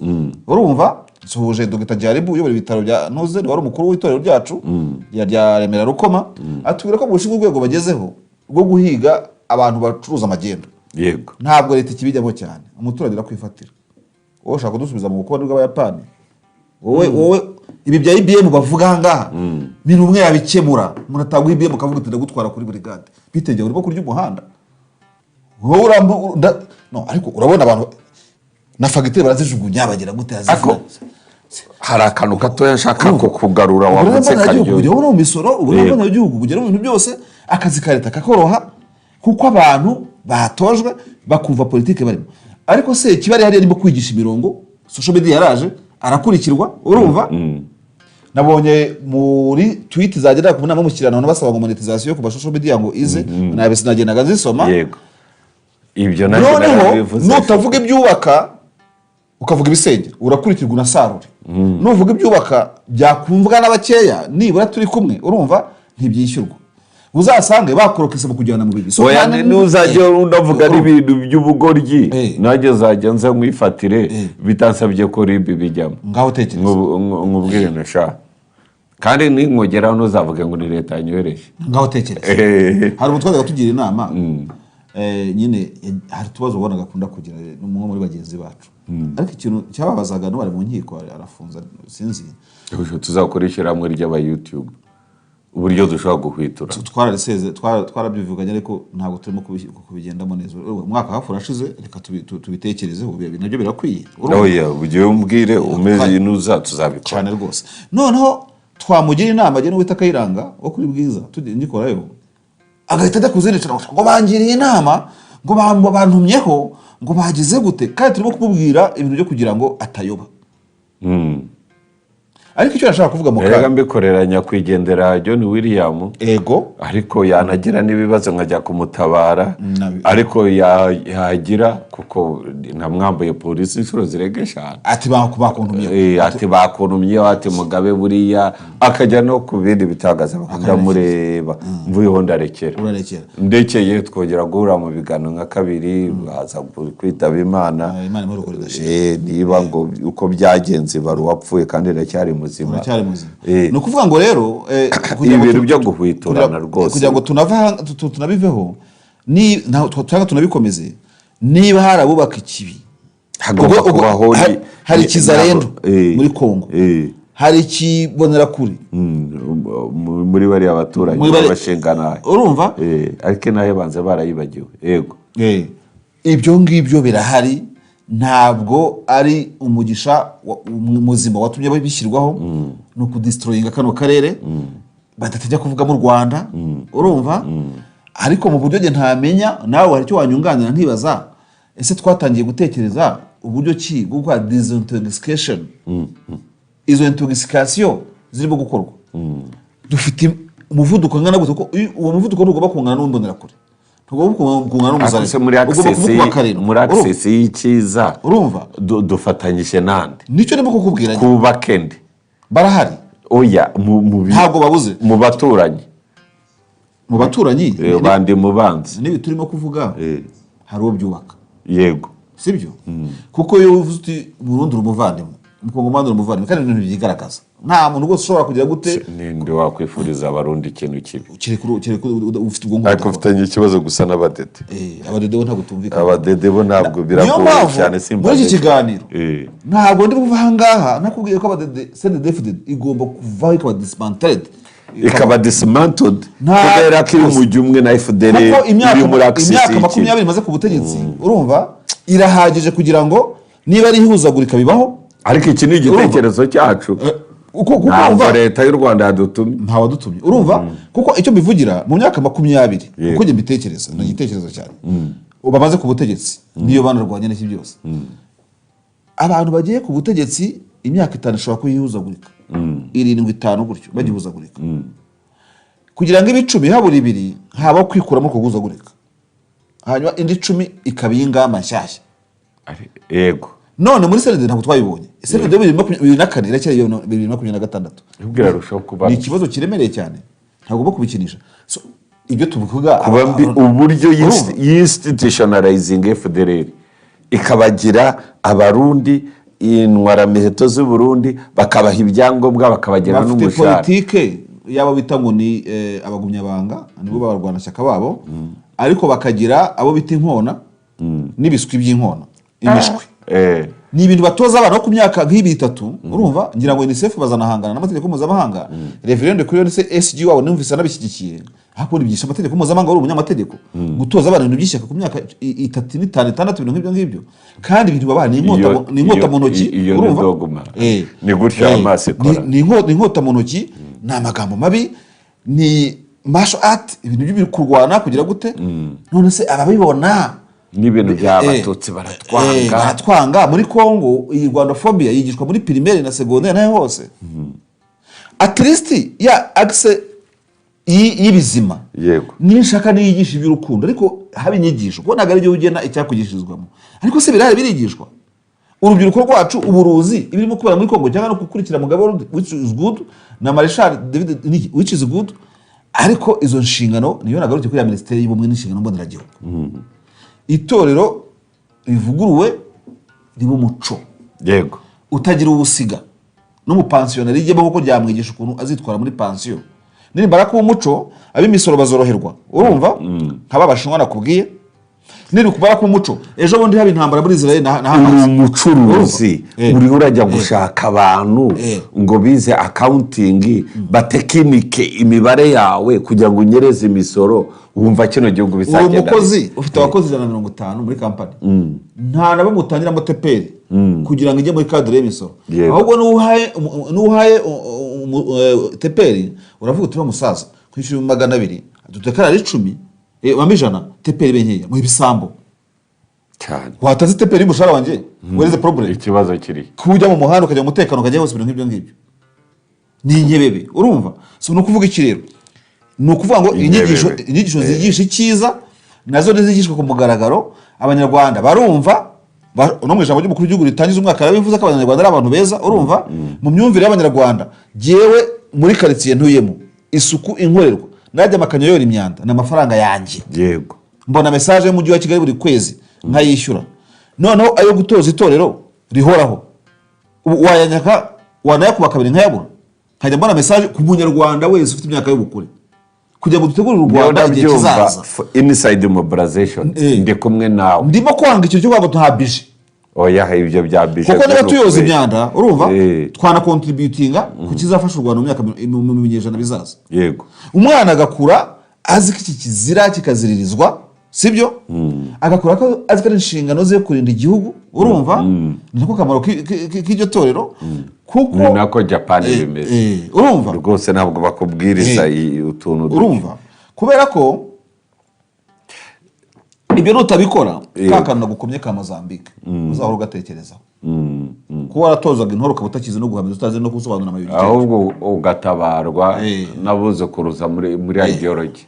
urumva sohoje Dr Diaribu uyobora ibitaro bya Nozeri wari umukuru w'itorero ryacu rya Remera Rukoma atubwira ko mu Bushinwa urwego bagezeho rwo guhiga abantu bacuruza amagendo yego ntabwo leta ikibijyamo cyane umuturage arakwifatira wowe ushaka kudusubiza mu bukoroni bw'abayapani wowe ibi bya IBM bavuga ahangaha bintu umwe yabikemura umuntu atagwa IBM akavuga ati ndagutwara kuri brigade bitegeye urimo kurya umuhanda wowe no ariko urabona abantu na fagitire barazijugunya bagira gute aziko hari akantu gatoya nshaka ko kugarura wavutse karyo ujye mu misoro uburenganzira bw'igihugu bugera mu bintu byose akazi ka leta kakoroha kuko abantu batojwe bakumva politike barimo ariko se kibari hari arimo kwigisha imirongo social media yaraje arakurikirwa urumva nabonye muri tweet zagera ku nama mukirana basaba ngo monetization ku social media ngo ize nabe sinagendaga zisoma yego ibyo narabivuze nutavuga ibyubaka ukavuga ibisenge urakurikirwa unasarure nuvuga ibyubaka byakumvwa n'abakeya nibura turi kumwe urumva ntibyishyurwa uzasange bakorokese mu kujyana mu bibi oya n'uzajya undavuga n'ibintu by'ubugoryi najye zajya nza mwifatire bitansabye ko ribi bijyamo ngaho tekereza nkubwire nasha kandi ninkogera nuzavuga ngo ni leta yanyohereje ngaho tekereza hari umutwaza gatugira inama nyine hari tubazo ubona gakunda kugira n'umwe muri bagenzi bacu ariko ikintu cyababazaga no bari mu nkiko arafunza sinzi tuzakoresha hamwe ry'aba YouTube uburyo dushobora guhwitura twarabyivuganye ariko ntabwo turimo kubigendamo neza umwaka hafu urashize reka tubitekerezeho nabyo birakwiye oya ugiye umbwire umeze inuza tuzabikora cyane rwose noneho twamugira inama ajya n'uwita Kayiranga wo kuri Bwiza ngikorayo agahita ajya kuzinicira ngo bangiriye inama ngo bantumyeho ngo bagize gute kandi turimo kumubwira ibintu byo kugira ngo atayoba ariko icyo nashaka kuvuga mu kanya mbikorera nyakwigendera John William ego ariko yanagira n'ibibazo nkajya kumutabara ariko yagira kuko ntamwambaye polisi inshuro zirega 5 ati bakuntumye ati bakuntumye ati Mugabe buriya akajya no ku bindi bitagaza bakandamureba mvuyeho ndarekera ndekeye twongera guhura mu bigano nka kabiri baza kwitaba Imana niba ngo uko byagenze bari wapfuye kandi iracyari muzima no kuvuga ngo rero ibintu byo guhwiturana rwose kugira ngo tunabiveho ni twanga tunabikomeze niba harabubaka ikibi hagomba kubaho hari kizarendo muri Kongo hari ikibonera kuri muri bari abaturage bashengana urumva ariko nahe banze barayibagiwe yego ibyo ngibyo birahari ntabwo ari umugisha muzima watumye bishyirwaho no kudestroyinga kano karere badatajya kuvuga mu Rwanda urumva ariko mu buryo ntamenya nawe hari cyo wanyunganira ntibaza ese twatangiye gutekereza uburyo ki bwo gukora disintoxication izo intoxication zirimo gukorwa dufite umuvuduko ngana gute ko uwo muvuduko ntugomba kungana n'umbonera kure muri access y'icyiza urumva dufatanyije nande nicyo ndimo kukubwira kuba kendi barahari oya ntabwo babuze mu baturanyi bandi mubanzi nibi turimo kuvuga hari uwo byubaka yego sibyo kuko iyo uvuze uti Burundi umuvandimwe Mukongomani umuvandimwe kandi ibintu byigaragaza nta muntu rwose ushobora kugira gute ninde wakwifuriza abarundi ikintu kibi kireko ufite ubwonko ariko ufitanye ikibazo gusa n'abadede abadede bo ntabwo tumvikana abadede bo ntabwo biragoye cyane simba muri iki kiganiro ntabwo ndi kuva ahangaha nakubwiye ko abadede CNDD-FDD igomba kuvaho ikaba dismantled ikaba dismantled Nta- kubera ko iri mu jumwe na FDL kuko iri muri axis imyaka y'iki. 20 imaze ku butegetsi urumva irahagije kugira ngo niba ari ihuzagurika bibaho. ariko iki ni igitekerezo cyacu kuko ntabwo urumva leta y'u Rwanda yadutumye. nta wadutumye urumva kuko icyo mbivugira mu myaka 20 uko njye mbitekereza ni igitekerezo cyane bamaze ku butegetsi niyo banarwanya n'iki byose abantu bagiye ku butegetsi imyaka 5 ishobora kuyihuzagurika 7-5 gutyo bagihuzagurika kugira ngo ibicumi habura 2 haba kwikuramo kuguzagurika hanyuma indi 10 ikaba ingamba nshyashya. Yego none muri senede ntabwo twabibonye senede 2024 iracyari 2026 ubwo arushaho kuba ni ikibazo kiremereye cyane ntabwo bo kubikinisha. So ibyo tuvuga uburyo institutionalizing FDL ikabagira abarundi intwaramiheto z'u Burundi bakabaha ibyangombwa bakabagera n'umushahara. Politike yabo bita ngo ni abagumyabanga nibo babarwanashyaka babo ariko bakagira abo bita inkona n'ibiswi by'inkona imishwi ni ibintu batoza abana ku myaka nk'ibitatu urumva ngira ngo UNICEF bazanahangana n'amategeko mpuzamahanga referende kuri SG wabo numvise anabishyigikiye hapo nibyisha amategeko mpuzamahanga uri umunyamategeko gutoza abana ibintu by'ishyaka ku myaka 3 5 6 ibintu nk'ibyo kandi ibintu babana ni inkota mu ntoki urumva ni gutya amaso ikora ni inkota mu ntoki ni amagambo mabi ni martial art ibintu byo kurwana kugira gute none se ababibona n'ibintu by'abatutsi baratwanga muri Kongo iyi Rwandaphobia yigishwa muri primaire na secondaire nayo hose at least ya access y'ibizima yego nishaka niyigisha iby'urukundo ariko habe inyigisho ko nagari byo ugena icyakugishirizwamo ariko se birare birigishwa urubyiruko rwacu uburuzi ibirimo kubera muri Kongo cyangwa no gukurikira Mugabe which is good na Marshal David which is good ariko izo nshingano niyo nagaruke kuri ya ministeri y'ubumwe n'inshingano mboneragihugu itorero rivuguruwe riba umuco yego utagira ubusiga no mu pensionnaire rijyemo kuko ryamwigisha ukuntu azitwara muri pension nimbara ko umuco abimisoro bazoroherwa urumva nkaba bashinwa nakubwiye niri kubara ko umuco ejo bundi haba intambara muri Israel na umucuruzi uri urajya gushaka abantu ngo bize accounting batekinike imibare yawe kugira ngo unyereze imisoro wumva kino gihugu bisagenda umukozi ufite abakozi 150 muri company nta nabo mutangira moteperi kugira ngo ijye muri cadre y'emisoro ahubwo nuhaye teperi uravuga uti musaza kwishyura 200 dutekara 10 wamijana teperi benyeya mu ibisambo cyane wataze teperi mushara wanje wereze problem ikibazo kiri kujya mu muhanda ukajya umutekano ukajya hose ibintu ngibyo ni inyebebe urumva so no kuvuga iki rero no kuvuga ngo inyigisho zigisha icyiza nazo zigishwe ku mugaragaro abanyarwanda barumva no mu ijambo ry'umukuru w'igihugu ritangiza umwaka yabivuze ko abanyarwanda ari abantu beza urumva mu myumvire y'abanyarwanda jewe muri quartier ntuyemo isuku inkorerwa najya makanyoyora imyanda n'amafaranga yanjye yego mbona message yo mu mujyi wa Kigali buri kwezi nkayishyura noneho ayo gutoza itorero rihoraho wayanyaka wanayakuba kabiri nkayabura nkajya mbona message ku munyarwanda wese ufite imyaka y'ubukure kugira ngo dutegure u Rwanda igihe kizaza inside mobilization ndi kumwe nawe ndimo kwanga icyo cyo kwanga tuhabije oya ibyo bya bije kuko niba tuyoza imyanda urumva twana contributinga ku kizafasha u Rwanda mu myaka mu binyejana bizaza yego umwana agakura azi ko iki kizira kikaziririzwa sibyo agakura ko azi ko ari inshingano ze kurinda igihugu urumva niko kamaro k'iryo torero kuko nako Japan bimeze urumva rwose ntabwo bakubwiriza utuntu urumva kubera ko ibyo nutabikora kakana gukomye ka Mozambique uzahora ugatekerezaho ko waratozaga intoro kabutakize no guhamiriza utazi no gusobanura amayugi ahubwo ugatabarwa nabuze kuruza muri ideology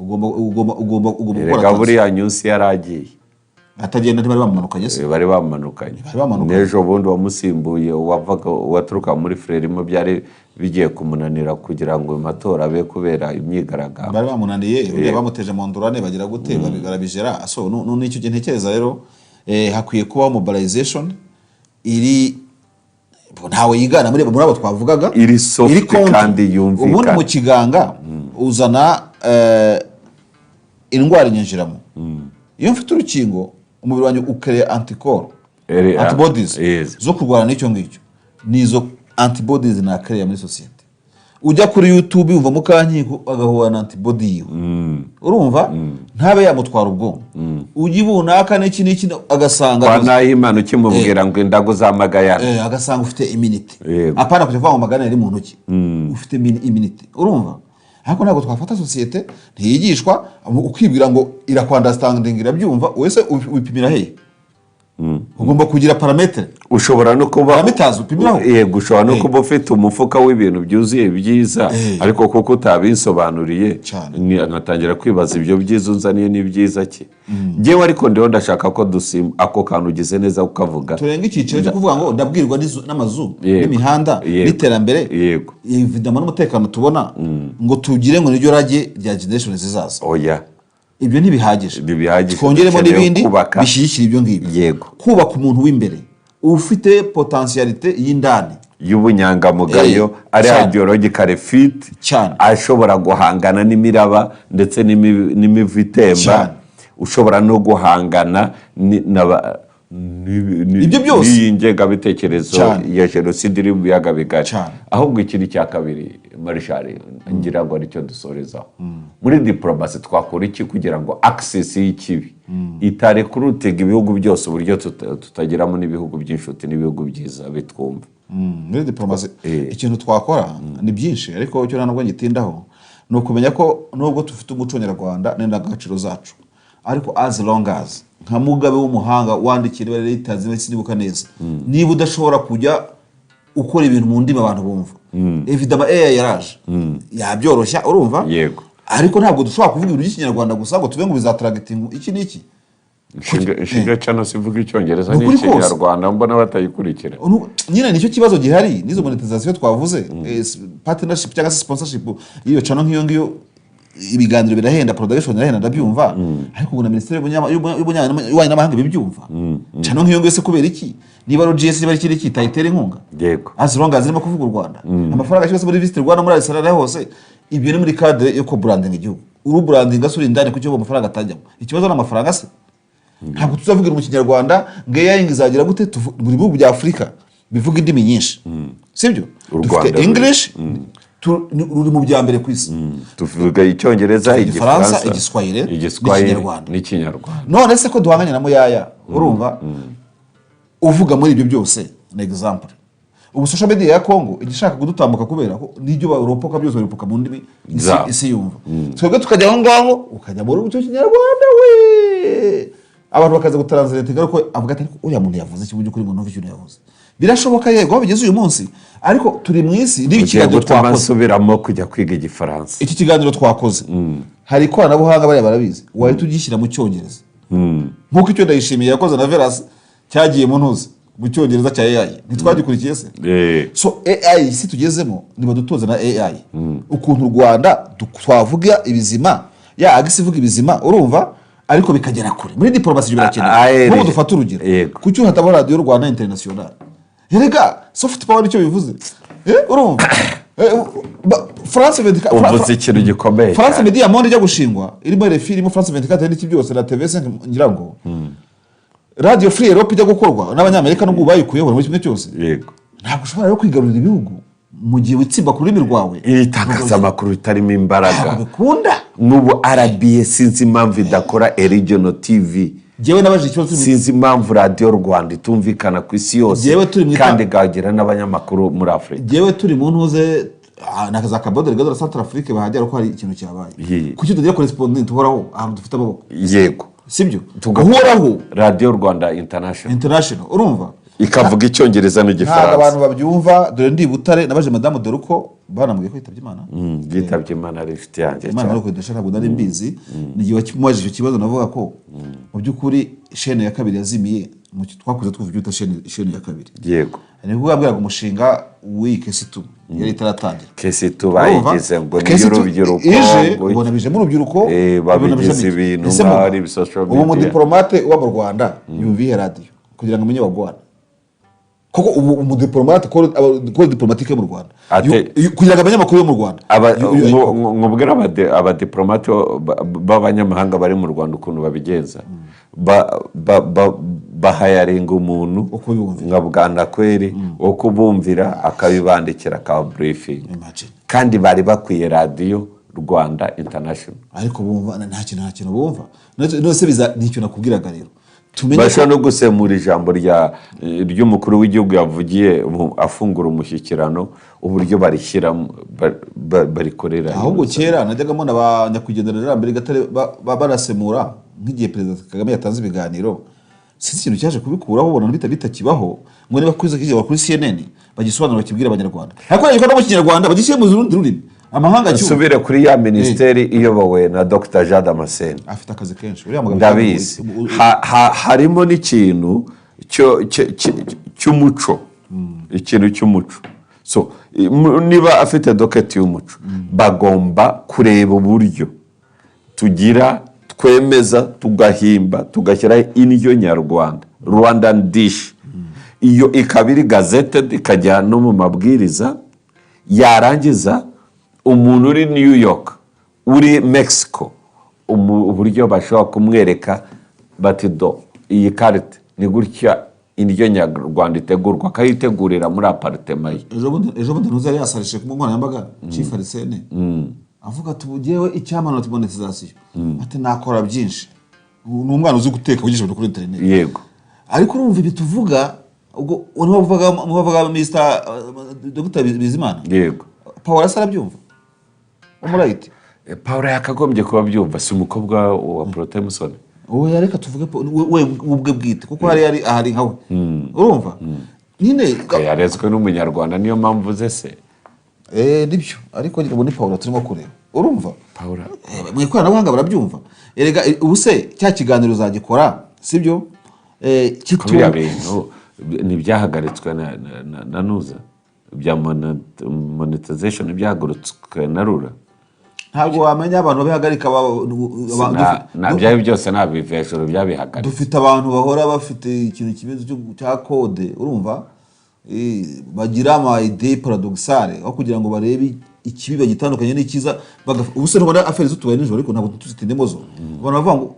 ugomba gukora gaburi ya nyusi yaragiye atagenda ntibari bamanukanye se bari bamanukanye nejo bundi wamusimbuye waturuka muri Frelimo byari bigiye kumunanira kugira ngo amatora abe kubera imyigaragambyo bari bamunaniye bamuteje mu ndurane bagira gute babigarabijera so none icyo gihe ntekereza rero hakwiye kuba mobilization iri ntawe yigana muri abo twavugaga iri soft kandi yumvikana ubundi mu kiganga uzana indwara nyinjiramo iyo mfite urukingo umubiri wanyu ukere antibodies zo kurwana n'icyo ngicyo nizo antibodies na create muri society ujya kuri YouTube uva mu kankiko agahura na antibody yiwe urumva ntabe yamutwara ubwonko ujya ibunaka n'iki agasanga kwa Nahimana ukimubwira ngo indago zamagayana agasanga ufite immunity apana kuvuga ngo magana ari mu ntoki ufite immunity urumva ariko ntabwo twafata societe ntiyigishwa ukibwira ngo irakwandastanding irabyumva wese upimira hehe ugomba kugira parametre ushobora no kuba parameters upimiraho yego ushobora no kuba ufite umufuka w'ibintu byuzuye byiza ariko kuko utabisobanuriye nkatangira kwibaza ibyo byiza unzaniye ni byiza ki ngewe ariko ndiho ndashaka ko dusimba ako kantu ugize neza ukavuga turenga icyiciro cyo kuvuga ngo ndabwirwa n'amazu n'imihanda n'iterambere yego evidama n'umutekano tubona ngo tugire ngo niryo rage rya generation zizaza oya ibyo ntibihagije twongeremo n'ibindi bishyigikira ibyo ngibyo yego kubaka umuntu w'imbere ufite potentialite y'indani y'ubunyangamugayo ari ideological fit ashobora guhangana n'imiraba ndetse n'imivu itemba ushobora no guhangana ibyo byose n'iyi ngengabitekerezo ya jenoside iri mu biyaga bigari ahubwo ikiri cya kabiri Marshal ngira ngo aricyo dusorezaho muri diplomasi twakora iki kugira ngo access y'ikibi itarekurutega ibihugu byose uburyo tutagiramo n'ibihugu by'inshuti n'ibihugu byiza bitwumva muri diplomasi ikintu twakora ni byinshi ariko icyo ntabwo ngitindaho ni ukumenya ko nubwo dufite umuco nyarwanda n'indangagaciro zacu ariko as long as nka Mugabe w'umuhanga wandikira ibare ritazi sinibuka neza niba udashobora kujya ukora ibintu mu ndimi abantu bumva evidama yaraje yabyoroshya urumva yego ariko ntabwo dushobora kuvuga ibintu by'ikinyarwanda gusa ngo tube ngo bizatargeting iki niki inshinga cyane sivuga icyongereza n'ikinyarwanda mbona batayikurikira nyine nicyo kibazo gihari nizo monetization twavuze partnership cyangwa sponsorship iyo cano nk'iyo ngiyo ibiganiro birahenda production irahenda ndabyumva ariko ubu na ministeri y'ububanyi n'amahanga bibyumva cano nk'iyo ngiyo se kubera iki niba RGS niba ikiri kitayitera inkunga yego as long as irimo kuvuga u Rwanda amafaranga cyose muri Visit Rwanda muri Alisarara hose ibyo ni muri cadre yo ko branding igihugu uru branding asuri indani ku cyo amafaranga atajyamo ikibazo n'amafaranga se ntabwo tuzavugira mu kinyarwanda ngeya ingizagira gute buri bihugu bya Afrika bivuga indimi nyinshi sibyo dufite English ruri mu bya mbere ku isi tuvuga icyongereza igifaransa igiswahili n'ikinyarwanda none se ko duhanganye na Muyaya urumva uvuga muri ibyo byose na example ubu social media ya Congo igishaka kudutambuka kubera ko nibyo baropoka byose baropoka mu ndimi isi yumva twebwe tukajya aho ngaho ukajya muri ucyo kinyarwanda we abantu bakaza gutranslate garuko avuga ati uriya muntu yavuze ikibuye kuri muntu icyo yavuze birashoboka yego bigeze uyu munsi ariko turi mu isi n'ikiganiro twakoze subiramo kujya kwiga igifaransa iki kiganiro twakoze hari ikoranabuhanga bari barabizi wahita ugishyira mu cyongereza nkuko icyo ndayishimiye yakoze na Veras cyagiye mu ntuzi mu cyongereza cya AI ntitwagikurikiye se so AI si tugezemo niba dutoza na AI ukuntu u Rwanda twavuga ibizima ya agisi vuga ibizima urumva ariko bikagera kure muri diplomasi birakenewe nko dufata urugero kucyo hataba radio Rwanda International erega soft power icyo bivuze urumva France 24 uvuze ikintu gikomeye France Media Monde ijya gushingwa irimo RFI irimo France 24 n'iki byose na TV5 ngira ngo Radio Free Europe ijya gukorwa n'abanyamerika n'ubwo bayikuyeho muri kimwe cyose yego ntabwo ushobora yo kwigarurira ibihugu mu gihe witsimba ku rurimi rwawe itangazamakuru itarimo imbaraga bikunda n'ubu RBA sinzi impamvu idakora regional TV jewe nabaje ikibazo sinzi impamvu Radio Rwanda itumvikana ku isi yose kandi gagera n'abanyamakuru muri Afrika jewe turi mu ntuze nakaza kabode regado la Central Afrique bahagera ko hari ikintu cyabaye kuki tugira correspondent uhoraho ahantu dufite amaboko yego sibyo tugahoraho Radio Rwanda International urumva ikavuga icyongereza n'igifaransa abantu babyumva dore ndi Butare nabaje madame Doruko banambwiye ko yitabye Imana yitabye Imana rifite yanjye Imana ariko ndashaka ntabwo nari mbizi nigiye wakimwaje icyo kibazo navuga ko mu byukuri chaîne ya kabiri yazimiye mu twakuze tuvuga uta chaîne ya kabiri yego ni kubabwira umushinga w'ikesitu yari itaratangira kesitu bayigize ngo ni y'urubyiruko ubona bije mu rubyiruko babigize ibintu nk'ari social media ubu mu diplomate wa mu Rwanda yumviye radio kugira ngo amenye bagwana koko umu diplomate ko diplomatique mu Rwanda kugira ngo abanyamakuru yo mu Rwanda ngubwira aba diplomate b'abanyamahanga bari mu Rwanda ukuntu babigenza bahayaringa umuntu Uko bibumvira. nka Bwanakweli wo kubumvira akabibandikira ka briefing, Imagine. kandi bari bakwiye radiyo Rwanda International. ariko bumva nta kintu bumva nose biza nicyo nakubwiraga rero tumenye bashobora no gusemura ijambo ry'umukuru w'igihugu yavugiye afungura umushyikirano uburyo barishyira barikorera. ahubwo kera najyagamo n'abanyakwigendera mbere gatare barasemura nk'igihe Perezida Kagame yatanze ibiganiro sinzi ikintu cyaje kubikuraho ubona bitakibaho ngo niba kuri CNN bagisobanura bakibwira abanyarwanda ariko yiko no mu Kinyarwanda bagishyire mu rundi rurimi amahanga cyuko subire kuri ya ministeri iyobowe na Dr. Jean Damascene. afite akazi kenshi uriya mugabo ndabizi harimo n'ikintu cy'umuco, ikintu cy'umuco. So niba afite doketi y'umuco bagomba kureba uburyo tugira twemeza tugahimba tugashyiraho indyo nyarwanda, Rwandan dish. Iyo ikaba iri gazeted ikajya no mu mabwiriza, yarangiza umuntu uri New York, uri Mexico, uburyo bashobora kumwereka bati do iyi karite ni gutya indyo nyarwanda itegurwa, akayitegurira muri apartema ye. ejo bundi ntuzari yasarishe ku nkoranyambaga Chief Arsene avuga ati ugiyewe icyamanura monetization ati nakora byinshi, ni umwana uzi guteka ugisha kuri internet. Yego, ariko urumva ibi tuvuga ubwo mubavuga Mr. Dr. Bizimana. yego. Paul arabyumva umurayiti Paul yakagombye kuba byumva, si umukobwa wa Protemusoni. wowe yareka tuvuge we ubwe bwite kuko hari ahari nkawe urumva nyine yarezwe n'umunyarwanda, niyo mpamvu ze se nibyo. ariko ubu ni Paul turimo kureba urumva Paul mu ikoranabuhanga barabyumva. Erega ubu se cya kiganiro uzagikora sibyo kuriya bintu ntibyahagaritswe na nuza bya monetization byahagaritswe na rura. ntabwo wamenya abantu babihagarika byari byose nabive hejuru byabihagaritse. dufite abantu bahora bafite ikintu kimeze cya code urumva bagira ama idée paradoxale aho kugira ngo barebe ikibi bagitandukanye n'ikiza ubuse ntubona aferi z'utubari nijoro ariko ntabwo tuzitindemo zo abantu bavuga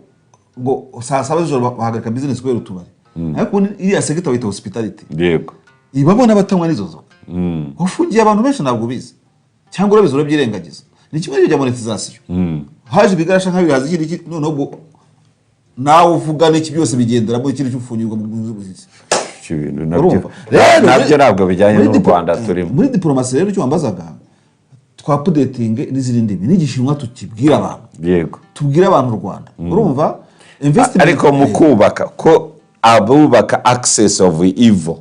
ngo saa saba z'ijoro bahagarika business kubera utubari ariko iriya sector bayita hospitality. Yego, ibabona batanywa n'izo zo ufungiye abantu benshi ntabwo bizi cyangwa urabizi urabyirengagiza. Ni kimwe n'ibyo monetization haje bigarasha nka biraza ikindi noneho nawe uvuga n'iki byose bigenderamo ikindi cy'ufungirwa mu buzizi ibintu nabyo ntabwo bijyanye n'u Rwanda turimo. Muri diplomasi rero icyo wambazaga twapudetinge n'izindi ndimi n'igishinwa tukibwira abantu. Yego, tubwira abantu u Rwanda urumva ariko mu kubaka ko abubaka access of evil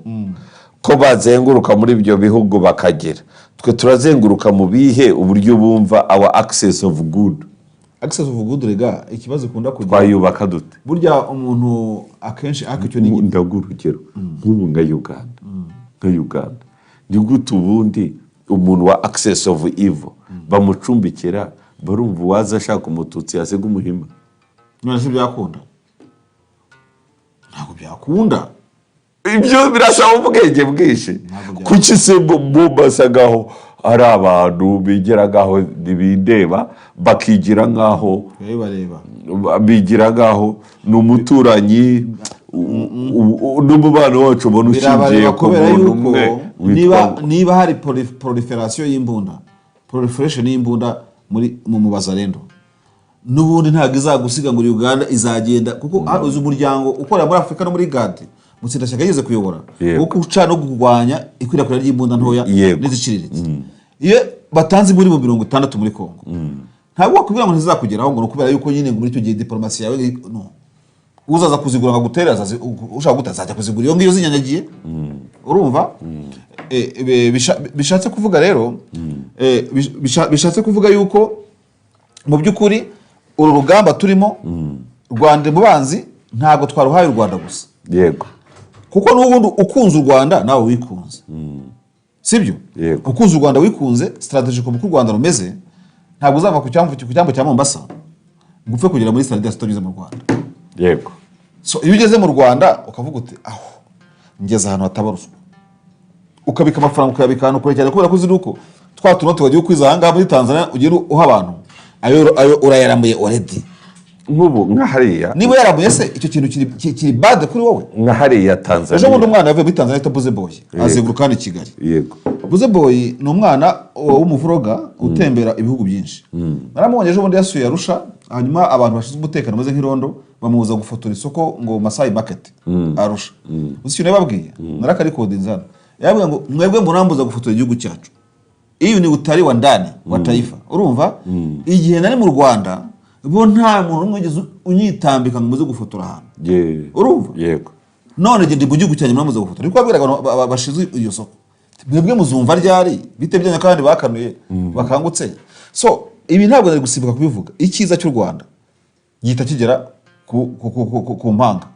ko bazenguruka muri ibyo bihugu bakagera, twe turazenguruka mu bihe uburyo bumva our access of good. Access of good rega ikibazo ikunda kugira twayubaka dute burya umuntu akenshi akicyo ni ndagurugero nk'ubu nka Uganda ni gute ubundi umuntu wa access of evil bamucumbikira barumva waza ashaka umututsi yasiga umuhima. none se byakunda ntabwo byakunda. Ibyo birasaba ubwenge bwinshi. Kuki se basagaho ari abantu bigeragaho ntibindeba bakigira nkaho bigira nkaho ni umuturanyi n'umubano wacu ubona ushingiye ku muntu umwe. Niba hari proliferation y'imbunda, proliferation y'imbunda mu mubazarendo n'ubundi ntabwo izagusiga ngo Uganda izagenda kuko uzi umuryango ukorera muri Afrika no muri GAD Mutsindashyaka yigeze kuyobora kuko uca no kurwanya ikwirakwira ry'imbunda ntoya n'iziciriritse. Iyo batanze muri 60 muri Kongo ntabwo wakubwira ngo ntizakugeraho ngo kubera yuko nyine ngo muri icyo gihe diplomasi yawe no uzaza kuzigura ngagutera ushaka gutazajya kuzigura iyo ngiyo zinyanyagiye urumva. Bishatse kuvuga rero bishatse kuvuga yuko mu by'ukuri uru rugamba turimo Rwanda mubanzi ntabwo twaruhaye u Rwanda gusa. Yego, kuko n'ubundi ukunze u Rwanda nawe wikunze sibyo. Ukunze u Rwanda wikunze strategy ko u Rwanda rumeze ntabwo uzava ku cyambo cya Mombasa ngupfe kugera muri stade stories mu Rwanda. Yego, so iyo ugeze mu Rwanda ukavuga uti aho ngeze ahantu hatabaruswa ukabika amafaranga ukayabika ahantu kure cyane kubera ko uzi nuko twatuno tubagiye kwiza ahangaha muri Tanzania ugira uha abantu ayo urayarambuye already nk'ubu nka hariya niba yarabuye se icyo kintu kiri bad kuri wowe. nka hariya Tanzania ejo bundi umwana yavuye muri Tanzania yita Buze Boy azenguruka hano i Kigali. yego Buze Boy ni umwana w'umuvuroga utembera ibihugu byinshi. Naramubonye ejo bundi yasuye Arusha, hanyuma abantu bashinzwe umutekano bameze nk'irondo bamubuza gufotora isoko ngo Masai Market Arusha. Uzi icyo nababwiye narakarikodinze hano, yabwiye ngo mwebwe murambuza gufotora igihugu cyacu, iyo ni utari wa ndani wa taifa. Urumva igihe nari mu Rwanda bo nta muntu n'umwe unyitambika ngo muze gufotora ahantu. Urumva yego none gende mu gihugu cyanyu muramuze gufotora, ariko babwiraga bashinzwe iyo soko mwebwe muzumva ryari bite byanya kandi bakanuye bakangutse. So ibi ntabwo nari gusimbuka kubivuga. Icyiza cy'u Rwanda gihita kigera ku mpanga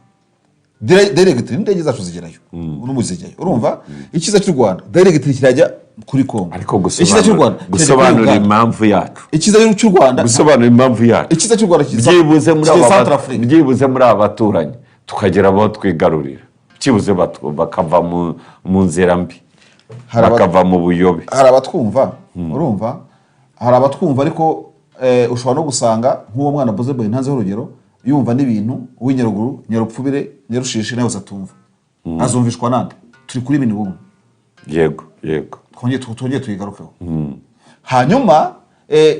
direct, n'indege zacu zigerayo n'umuzijyayo. Urumva icyiza cy'u Rwanda direct kirajya kuri Kongo, ariko gusobanura impamvu yacu. Icyiza cy'u Rwanda gusobanura impamvu yacu. Icyiza cy'u Rwanda byibuze muri abaturanyi tukagera abo twigarurira, byibuze bakava mu nzira mbi, bakava mu buyobe. Hari abatwumva, urumva hari abatwumva, ariko ushobora no gusanga nk'uwo mwana Buze Boy ntanzeho urugero yumva n'ibintu w'inyaruguru Nyarupfubire Nyarushishi nawe atumva, azumvishwa nande. Turi kuri ibintu bumwe. yego twongeye tuyigarukeho. Hanyuma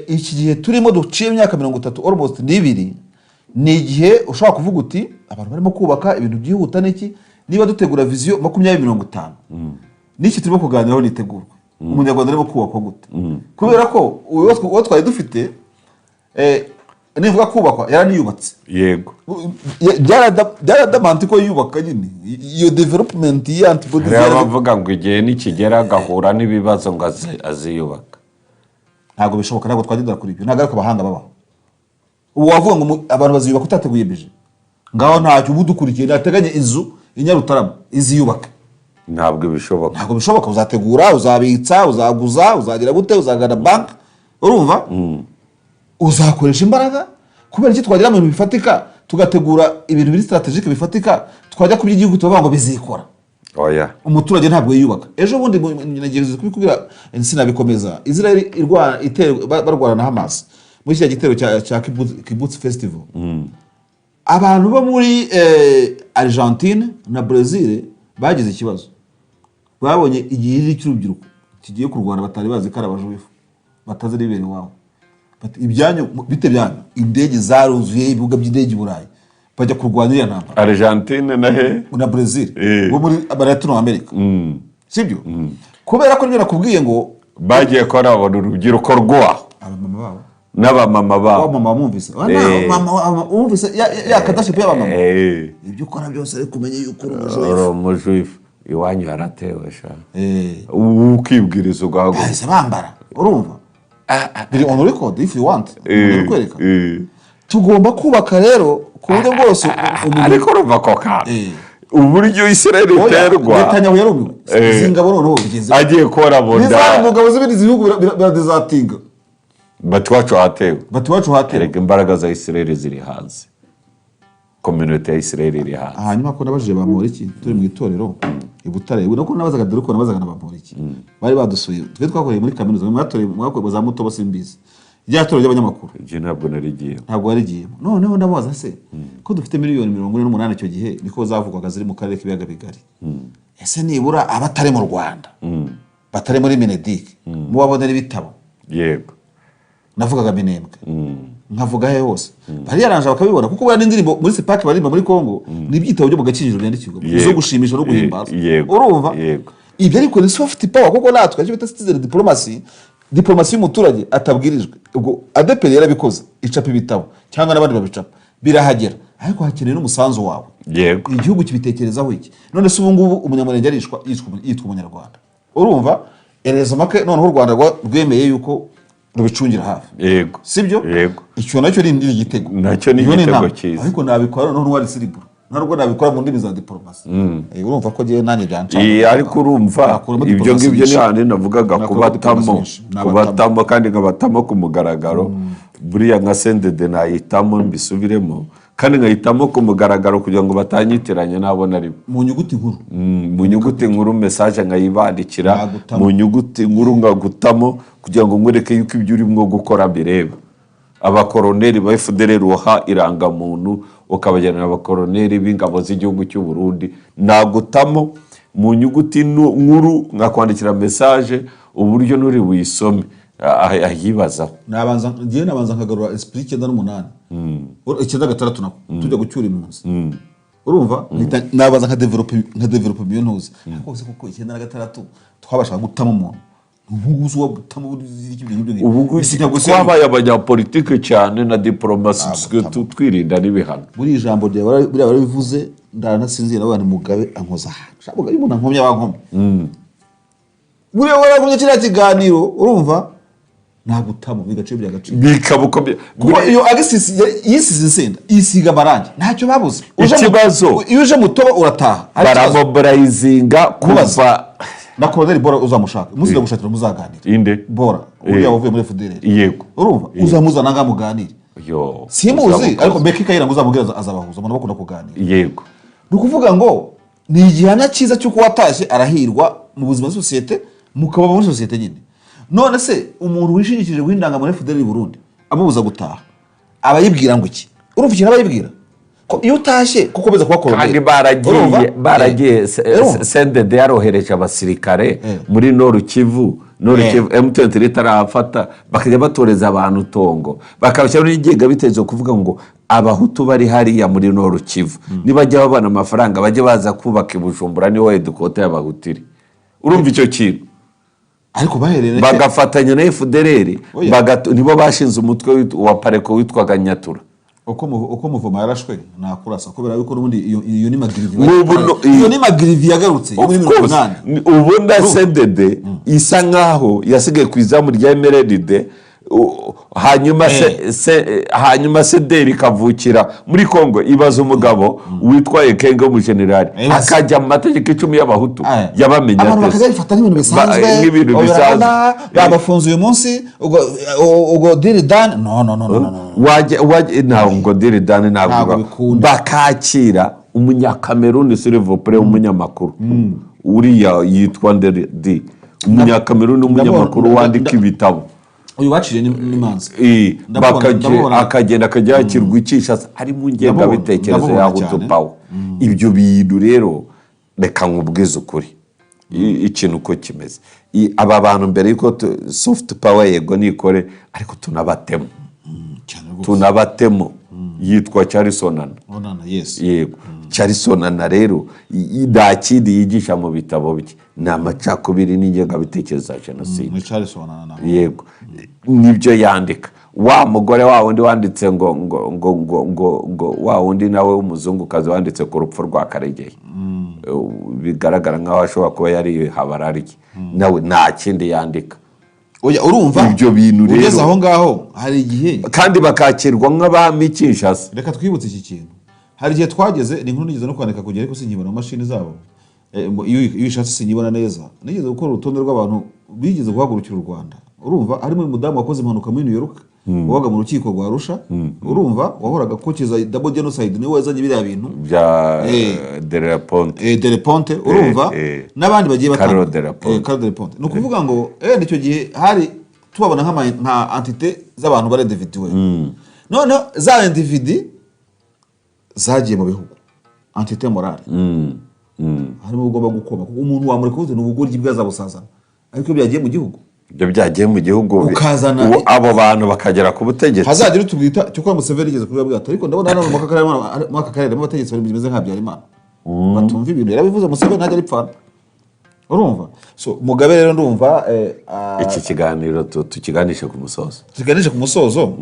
iki gihe turimo duciye imyaka 30 almost n'ibiri, ni igihe ushobora kuvuga uti abantu barimo kubaka ibintu byihuta n'iki, niba dutegura vision 2050 n'iki turimo kuganiraho nitegurwa umunyarwanda arimo kubakwa gute. Kubera ko uwo twari dufite nivuga kubakwa yaraniyubatse. yego byaradamanti ko yubaka nyine iyo development y'antibodies bavuga ngo igihe nikigera agahura n'ibibazo ngo aziyubaka. ntabwo bishoboka, ntabwo twagenda kuri ibyo, ntabwo ariko abahanga babaho. ubu wavuga ngo abantu baziyubaka utateguye bije ngaho ntacyo ubu dukurikiye nateganye inzu Inyarutarama iziyubaka. ntabwo bishoboka. Uzategura, uzabitsa, uzaguza, uzagira gute, uzagana bank. Urumva uzakoresha imbaraga kubera iki twagira mu bintu bifatika, tugategura ibintu biri strategic bifatika, twajya ku by'igihugu tuvuga ngo bizikora. Umuturage ntabwo yiyubaka. Ejo bundi nageze kubikubwira sinabikomeza, Israel barwana na Hamas muri iki gitero cya Kibbutz Festival. Abantu bo muri Argentine na Brazil bagize ikibazo, babonye igihiri cy'urubyiruko kigiye kurwana, batari bazi ko ari abajuifu, batazi ribere iwabo. Ibyanyu bite byanyu, indege zaruzuye ibibuga by'indege i Burayi, bajya kurwanira ntambara. Argentine na Brazil bo muri Latino America. Sibyo? Kubera ko nakubwiye ngo bagiye ko arabona urubyiruko rwaho, abamama babo n'abamama babo. Mama mwumvise mama mwumvise ya kadashipu y'abamama. Ibyo ukora byose ariko umenye yuko uri umujuifu iwanyu yaratewe sha. Ukibwiriza ugahaguruka bahise bambara. Urumva biri on record if you want. Urikwereka tugomba kubaka rero ku buryo bwose. Ariko urumva ko uburyo Israel iterwa Netanyahu yarumiwe zingabo noneho bigeze agiye kora bonda bizamugabo zibindi zihugu biradezatinga. Batiwacu hatewe. Erega imbaraga za Israel ziri hanze, community ya Israel iri hanze. Hanyuma ko nabajije Bamporiki turi mu itorero i Butare, ubwo nabazaga dore ko nabazaga na Bamporiki bari badusuye, twe twakoreye muri kaminuza mwakoreye za muto basimbizi rya torero ry'abanyamakuru. Je ntabwo narigiye. Ntabwo warigiyemo. Noneho ndabaza se ko dufite miliyoni 48 icyo gihe niko zavugwaga ziri mu karere k'ibiyaga bigari. Ese nibura abatari mu Rwanda batari muri Minedik mubabonera ibitabo. Yego navugaga Minembwe nkavuga he hose bari yaranje bakabibona, kuko bari n'indirimbo muri Sipak barimba muri Kongo n'ibyitabo byo mu gakiriro byandikirwa zo gushimisha no guhimbaza. Urumva ibyo ariko ni soft power, kuko natwe cyo bita citizen diplomasi y'umuturage atabwirijwe. Ubwo ADP yarabikoze icapa ibitabo cyangwa n'abandi babicapa birahagera, ariko hakeneye n'umusanzu wawe. Yego igihugu kibitekerezaho iki none se ubu ngubu umunyamurenge yitwa umunyarwanda. Urumva erezo make noneho u Rwanda rwemeye yuko rubicungira hafi. Yego sibyo? Yego icyo nacyo ni igitego, nacyo ni igitego cyiza, ariko nabikora noneho n'uwari siribura ntabwo nabikora mu ndimi za diplomasi. Urumva ko giye nanjye byanca. Ariko urumva ibyo ngibyo ni handi navugaga kubatamo kandi ngabatamo ku mugaragaro. Buriya nka sendede nayitamo mbisubiremo kandi nkahitamo ku mugaragaro kugira ngo batanyitiranye nabona ari mu nyuguti nkuru. Mu nyuguti nkuru message nkayibandikira mu nyuguti nkuru ngagutamo kugira ngo ngwereke yuko ibyo urimo gukora bireba. abakoroneri ba FDLR waha irangamuntu ukabagenera abakoroneri b'ingabo z'igihugu cy'u Burundi nagutamo mu nyuguti nkuru nkakwandikira message uburyo nuri wisome ahibaza nabanza nkagarura esprit 98 icyenda gatandatu nako tujya gucyura impunzi urumva nabanza nka develop biyontuze kose kuko 96 twabasha gutama umuntu ubuguzi wa gutama ubuguzi kwabaye abanyapolitike cyane na diplomasi twirinda n'ibihano muri ijambo rya barabivuze ndanasinzira abantu Mugabe ankoza shabuga y'umuntu ankomye abankomye muri wera kumye kiriya kiganiro urumva nagutamo bigace bya gace bikabukomye kuko iyo agisisi yisize insenda isiga amarangi ntacyo babuze ikibazo iyo uje mutoba urataha baramobilizinga kuva na Colonel Bora uzamushaka muziga gushakira muzaganira inde Bora uriya wavuye muri FDLR yego urumva uzamuzana ngamuganire yo simuzi ariko Beki Kayira ngo uzamubwira azabahuza umuntu bakunda kuganira yego nukuvuga ngo ni igihana cyiza cyo kuwatashye arahirwa mu buzima bw'sosiyete mukaba muri sosiyete nyine none se umuntu wishingikije guhindanga muri FDLR Burundi amubuza gutaha abayibwira ngo iki urumva ikintu abayibwira ko iyo utashye kuko beza kuba kandi baragiye CNDD yarohereje abasirikare muri Nord Kivu M23 ritarafata bakajya batoreza abantu tongo bakabashyira n'igega bitezo kuvuga ngo abahutu bari hariya muri Nord Kivu nibajya babana amafaranga bajye baza kubaka ibujumbura ni wowe dukote y'abahutiri urumva icyo kintu ariko baherere bagafatanya na FDLR nibo bashinze umutwe wa Pareko witwaga Nyatura uko muvoma yarashwe nakurasa kubera yuko nubundi iyo ni magrivi yagarutse muri 18 ubundi CNDD isa nkaho yasigaye kwizamu rya MRDD hanyuma CDR kavukira muri Kongo ibaza umugabo witwa Ekenge mu general akajya mu mategeko 10 y'abahutu yabamenye abantu bakazifata nk'ibintu bisanzwe babafunze uyu munsi ugo diridan no ngo diridan ntabwo bakakira umunyakameruni Silvopre umunyamakuru uriya yitwa Ndedi umunyakameruni umunyamakuru wandika ibitabo uyu wacire n'imanza akagenda akajya yakirwa icisha ari mu ngenga bitekerezo ya Hutu Power ibyo bintu rero reka nkubwize ukuri ikintu uko kimeze aba bantu mbere yuko soft power yego nikore ariko tunabatemo yitwa Charlesonana yego Charlesonana rero idakidi yigisha mu bitabo bye namacakubiri n'ingenga bitekerezo ya jenoside yego nibyo yandika wa mugore wa wundi wanditse ngo wa wundi nawe w'umuzungu kazi wanditse ku rupfu rwa Karegeye bigaragara nkaho ashobora kuba yari habarariki nawe nta kindi yandika oya urumva ibyo bintu rero ugeze aho ngaho hari igihe kandi bakakirwa nk'abami Kinshasa reka twibutse iki kintu hari igihe twageze ni nkuru nigeze no kwandika kugera ariko sinkibona mu mashini zabo iyo ishatse sinyibona neza nigeze gukora urutonde rw'abantu bigeze guhagurukira u Rwanda urumva harimo umudamu wakoze impanuka muri New York wabaga mu rukiko rwa Arusha urumva wahoraga kokiza double genocide niwe wazanye biriya bintu bya de la Ponte urumva n'abandi bagiye batanga Carlo de la Ponte no kuvuga ngo icyo gihe hari tubabona nka entité z'abantu bare individuwe none za individu zagiye mu bihugu entité morale harimo ugomba gukoma kuko umuntu wamureka uzi n'ubugoryi bwazabusazana ariko byagiye mu gihugu ibyo byagiye mu gihugu abo bantu bakagera ku butegetsi hazagira tubwita cyo kwa Museveni igeze kuri bwata ariko ndabona hano mu akarere mu bategetsi bari bimeze nka Habyarimana batumva ibintu yarabivuze Museveni ntajya aripfana urumva so Mugabe rero ndumva iki kiganiro tukiganishe ku musozo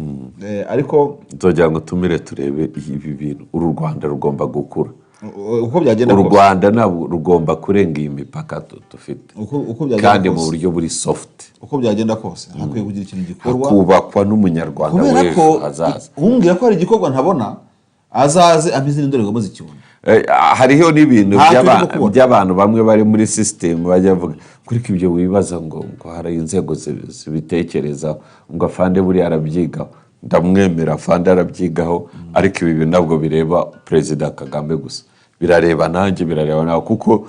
ariko tujya ngo tumire turebe ibi bintu uru Rwanda rugomba gukura uko byagenda u Rwanda ntabwo rugomba kurenga iyi mipaka dufite kandi mu buryo buri soft uko byagenda kose hakwiye kugira ikintu gikorwa kubakwa n'umunyarwanda w'ejo hazaza umbwira ko hari igikorwa ntabona azaze ameze n'indorerwamo z'ikibona hariho n'ibintu by'abantu bamwe bari muri system bajya bavuga kuri ibyo wibaza ngo hari inzego zibitekereza ngo afande buri arabyigaho ndamwemera afande arabyigaho ariko ibi bintu ntabwo bireba Perezida Kagame gusa birareba nanjye birareba nawe kuko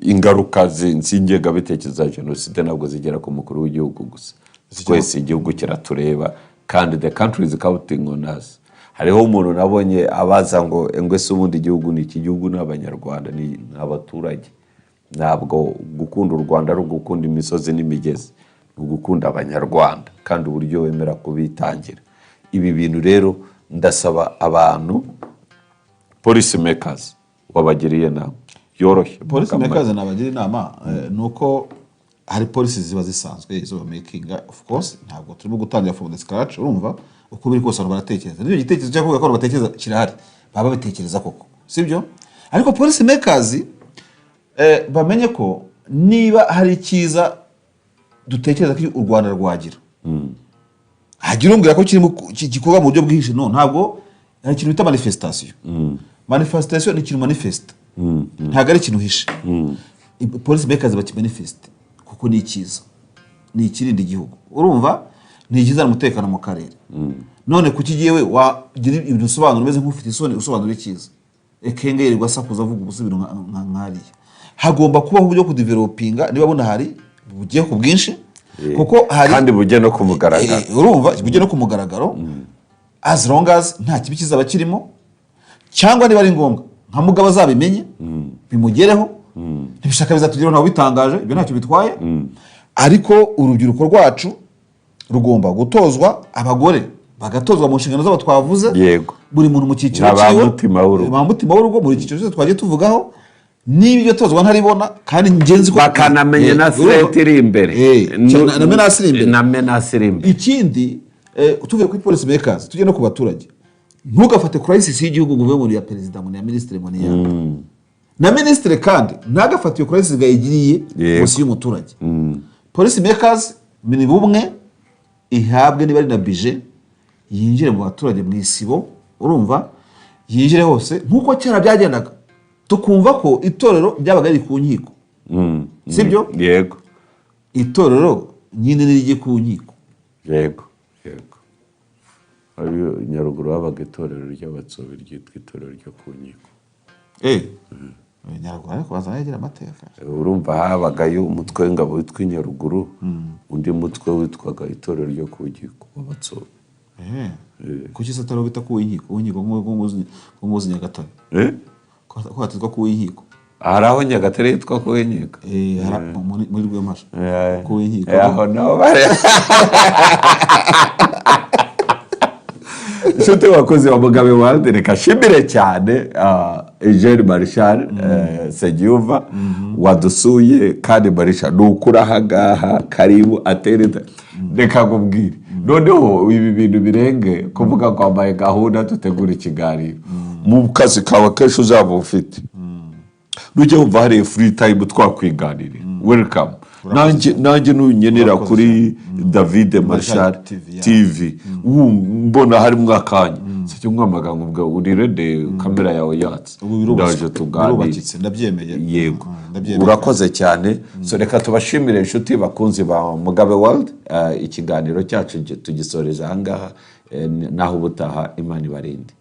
ingaruka z'ingengabitekerezo za jenoside ntabwo zigera ku mukuru w'igihugu gusa twese igihugu kiratureba kandi the country is counting on us. Hariho umuntu nabonye abaza ngo ese ubundi igihugu ni iki? Gihugu ni abanyarwanda, ni abaturage. Ntabwo gukunda u Rwanda ari ugukunda imisozi n'imigezi, ni ugukunda abanyarwanda kandi uburyo wemera kubitangira. Ibi bintu rero ndasaba abantu policy makers wabagiriye inama yoroshye. Policy makers nabagira inama nuko hari policies ziba zisanzwe izo makinga, of course ntabwo turimo gutangira from the scratch. Urumva uko biri kose baratekereza, niyo gitekerezo cyo kuvuga ko batekereza kirahari, baba bitekereza koko, sibyo? Ariko policy makers bamenye ko niba hari ikiza dutekereza ko u Rwanda rwagira, hagira umbwira ko gikorwa mu buryo bwihishe. No, ntabwo hari ikintu bita manifestation. Manifestation ni ikintu manifest, ntabwo ari ikintu hishe. Policy makers bakimanifest kuko ni ikiza, ni ikirinda igihugu. Urumva ni ikiza umutekano mu karere. None kuki giyewe wagira ibintu usobanura umeze nk'ufite isoni usobanura ikiza, ekengerwa sakuza avuga ubusubiro nk'ariya. Hagomba kubaho uburyo kudevelopinga niba bona hari bugiye ku bwinshi, kuko hari kandi bugiye no kumugaragaro. Urumva bugiye no kumugaragaro, as long as nta kibi kizaba kirimo, cyangwa niba ari ngombwa nka Mugabo azabimenye bimugereho, ntibishaka bizatugeraho nawe bitangaje, ibyo ntacyo bitwaye. Ariko urubyiruko rwacu rugomba gutozwa, abagore bagatozwa mu nshingano zabo twavuze. Yego, buri muntu mu cyiciro cyiwe, ba mutima w'urugo muri cyiciro cyose twagiye tuvugaho. Niba ibyo tozwa ntaribona kandi ngenzi ko bakanamenye na threat iri imbere, na menace iri imbere. Ikindi tuvuye kuri policy makers tujye no ku baturage, ntugafate crisis y'igihugu ngo uvuge ngo ya president ngo ya ministre ngo ni ya na ministre, kandi ntagafate iyo crisis gayigiriye musi y'umuturage. Policy makers mini bumwe ihabwe niba ari na budget yinjire mu baturage mu isibo. Urumva yinjire hose nkuko cyara byagendaga, tukumva ko itorero ryabaga riri ku nkiko, sibyo? Yego, itorero nyine riri ku nkiko. Yego. Ayo Nyaruguru habaga itorero ry'abatsobe ryitwa itorero ryo ku nkiko. Nyaruguru ariko bazagira amateka. Urumva habagayo umutwe w'ingabo witwa Nyaruguru, undi mutwe witwaga itorero ryo ku nkiko w'abatsobe. Kuki sataro bita ku nkiko? Nkiko nk'umuzi Nyagatare. Ko hatizwa ku nkiko. Hari aho Nyagatare yitwa ku nkiko. Muri Rwemasha. Ku nkiko. Aho naho bare. Inshuti wakoze wa Mugabe World, reka shimire cyane Eugene Marshal Nsengiyumva wadusuye. Kandi Marshal nukura ahangaha karibu atereta, reka nkubwire noneho ibi bintu birenge kuvuga ko ambaye gahunda dutegura ikiganiro mu kazi kawe kenshi uzaba ufite, nujye wumva hari free time twakwiganirira. Welcome. Nanjye nunyenera kuri David Marshal TV mbona hari mwakanya sicyo nkwamaga ngo uri ready, kamera yawe yatse ndaje tuganire. Ndabyemeye. Yego, urakoze cyane. So reka tubashimire inshuti bakunzi ba Mugabe World. Ikiganiro cyacu tugisoreza ahangaha, naho ubutaha. Imana ibarinde.